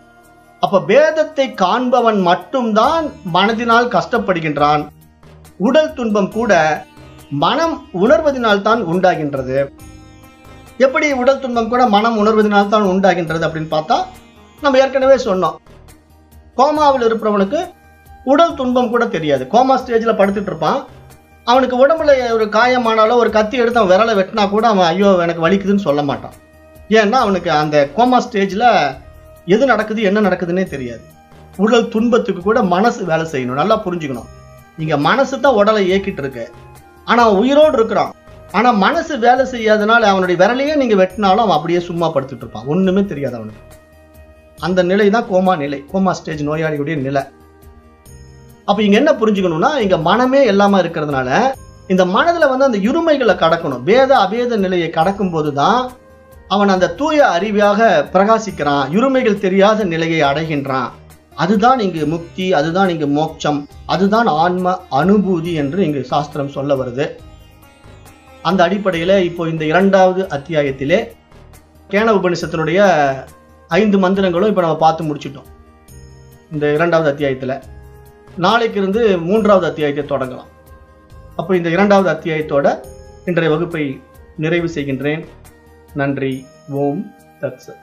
அப்ப பேதத்தை காண்பவன் மட்டும்தான் மனதினால் கஷ்டப்படுகின்றான். உடல் துன்பம் கூட மனம் உணர்வதனால் தான் உண்டாகின்றது. எப்படி உடல் துன்பம் கூட மனம் உணர்வதனால் தான் உண்டாகின்றது அப்படின்னு பார்த்தா, நம்ம ஏற்கனவே சொன்னோம், கோமாவில் இருப்பவனுக்கு உடல் துன்பம் கூட தெரியாது. கோமா ஸ்டேஜ்ல படுத்துட்டு இருப்பான். அவனுக்கு உடம்புல ஒரு காயமானாலோ ஒரு கத்தி எடுத்து அவன் விரலை வெட்டினா கூட அவன் ஐயோ எனக்கு வலிக்குதுன்னு சொல்ல மாட்டான். ஏன்னா அவனுக்கு அந்த கோமா ஸ்டேஜ்ல எது நடக்குது என்ன நடக்குதுன்னே தெரியாது. உடல் துன்பத்துக்கு கூட மனசு வேலை செய்யணும். நல்லா புரிஞ்சுக்கணும். இங்க மனசு தான் உடலை இயக்கிட்டு இருக்கு. ஆனா அவன் உயிரோடு இருக்கிறான். ஆனா மனசு வேலை செய்யாதனால அவனுடைய விரலையே நீங்க வெட்டினாலும் அவன் அப்படியே சும்மா படுத்துட்டு இருப்பான். ஒண்ணுமே தெரியாது அவனுக்கு. அந்த நிலை தான் கோமா நிலை, கோமா ஸ்டேஜ் நோயாளியுடைய நிலை. அப்ப இங்க என்ன புரிஞ்சுக்கணும்னா, இங்க மனமே எல்லாமே இருக்கிறதுனால இந்த மனதுல அந்த இருமைகளை கடக்கணும். பேத அபேத நிலையை கடக்கும் போதுதான் அவன் அந்த தூய அறிவாக பிரகாசிக்கிறான். இருமைகள் தெரியாத நிலையை அடைகின்றான். அதுதான் இங்கு முக்தி, அதுதான் இங்கு மோட்சம், அதுதான் ஆன்ம அனுபூதி என்று இங்கு சாஸ்திரம் சொல்ல வருது. அந்த அடிப்படையில இப்போ இந்த 2வது அத்தியாயத்திலே கேன உபநிஷத்தினுடைய 5 மந்திரங்களும் இப்ப நம்ம பார்த்து முடிச்சிட்டோம். இந்த 2வது அத்தியாயத்துல நாளைக்கு இருந்து 3வது அத்தியாயத்தை தொடங்கலாம். அப்போ இந்த 2வது அத்தியாயத்தோட இன்றைய வகுப்பை நிறைவு செய்கின்றேன். நன்றி. ஓம் தத்சத்.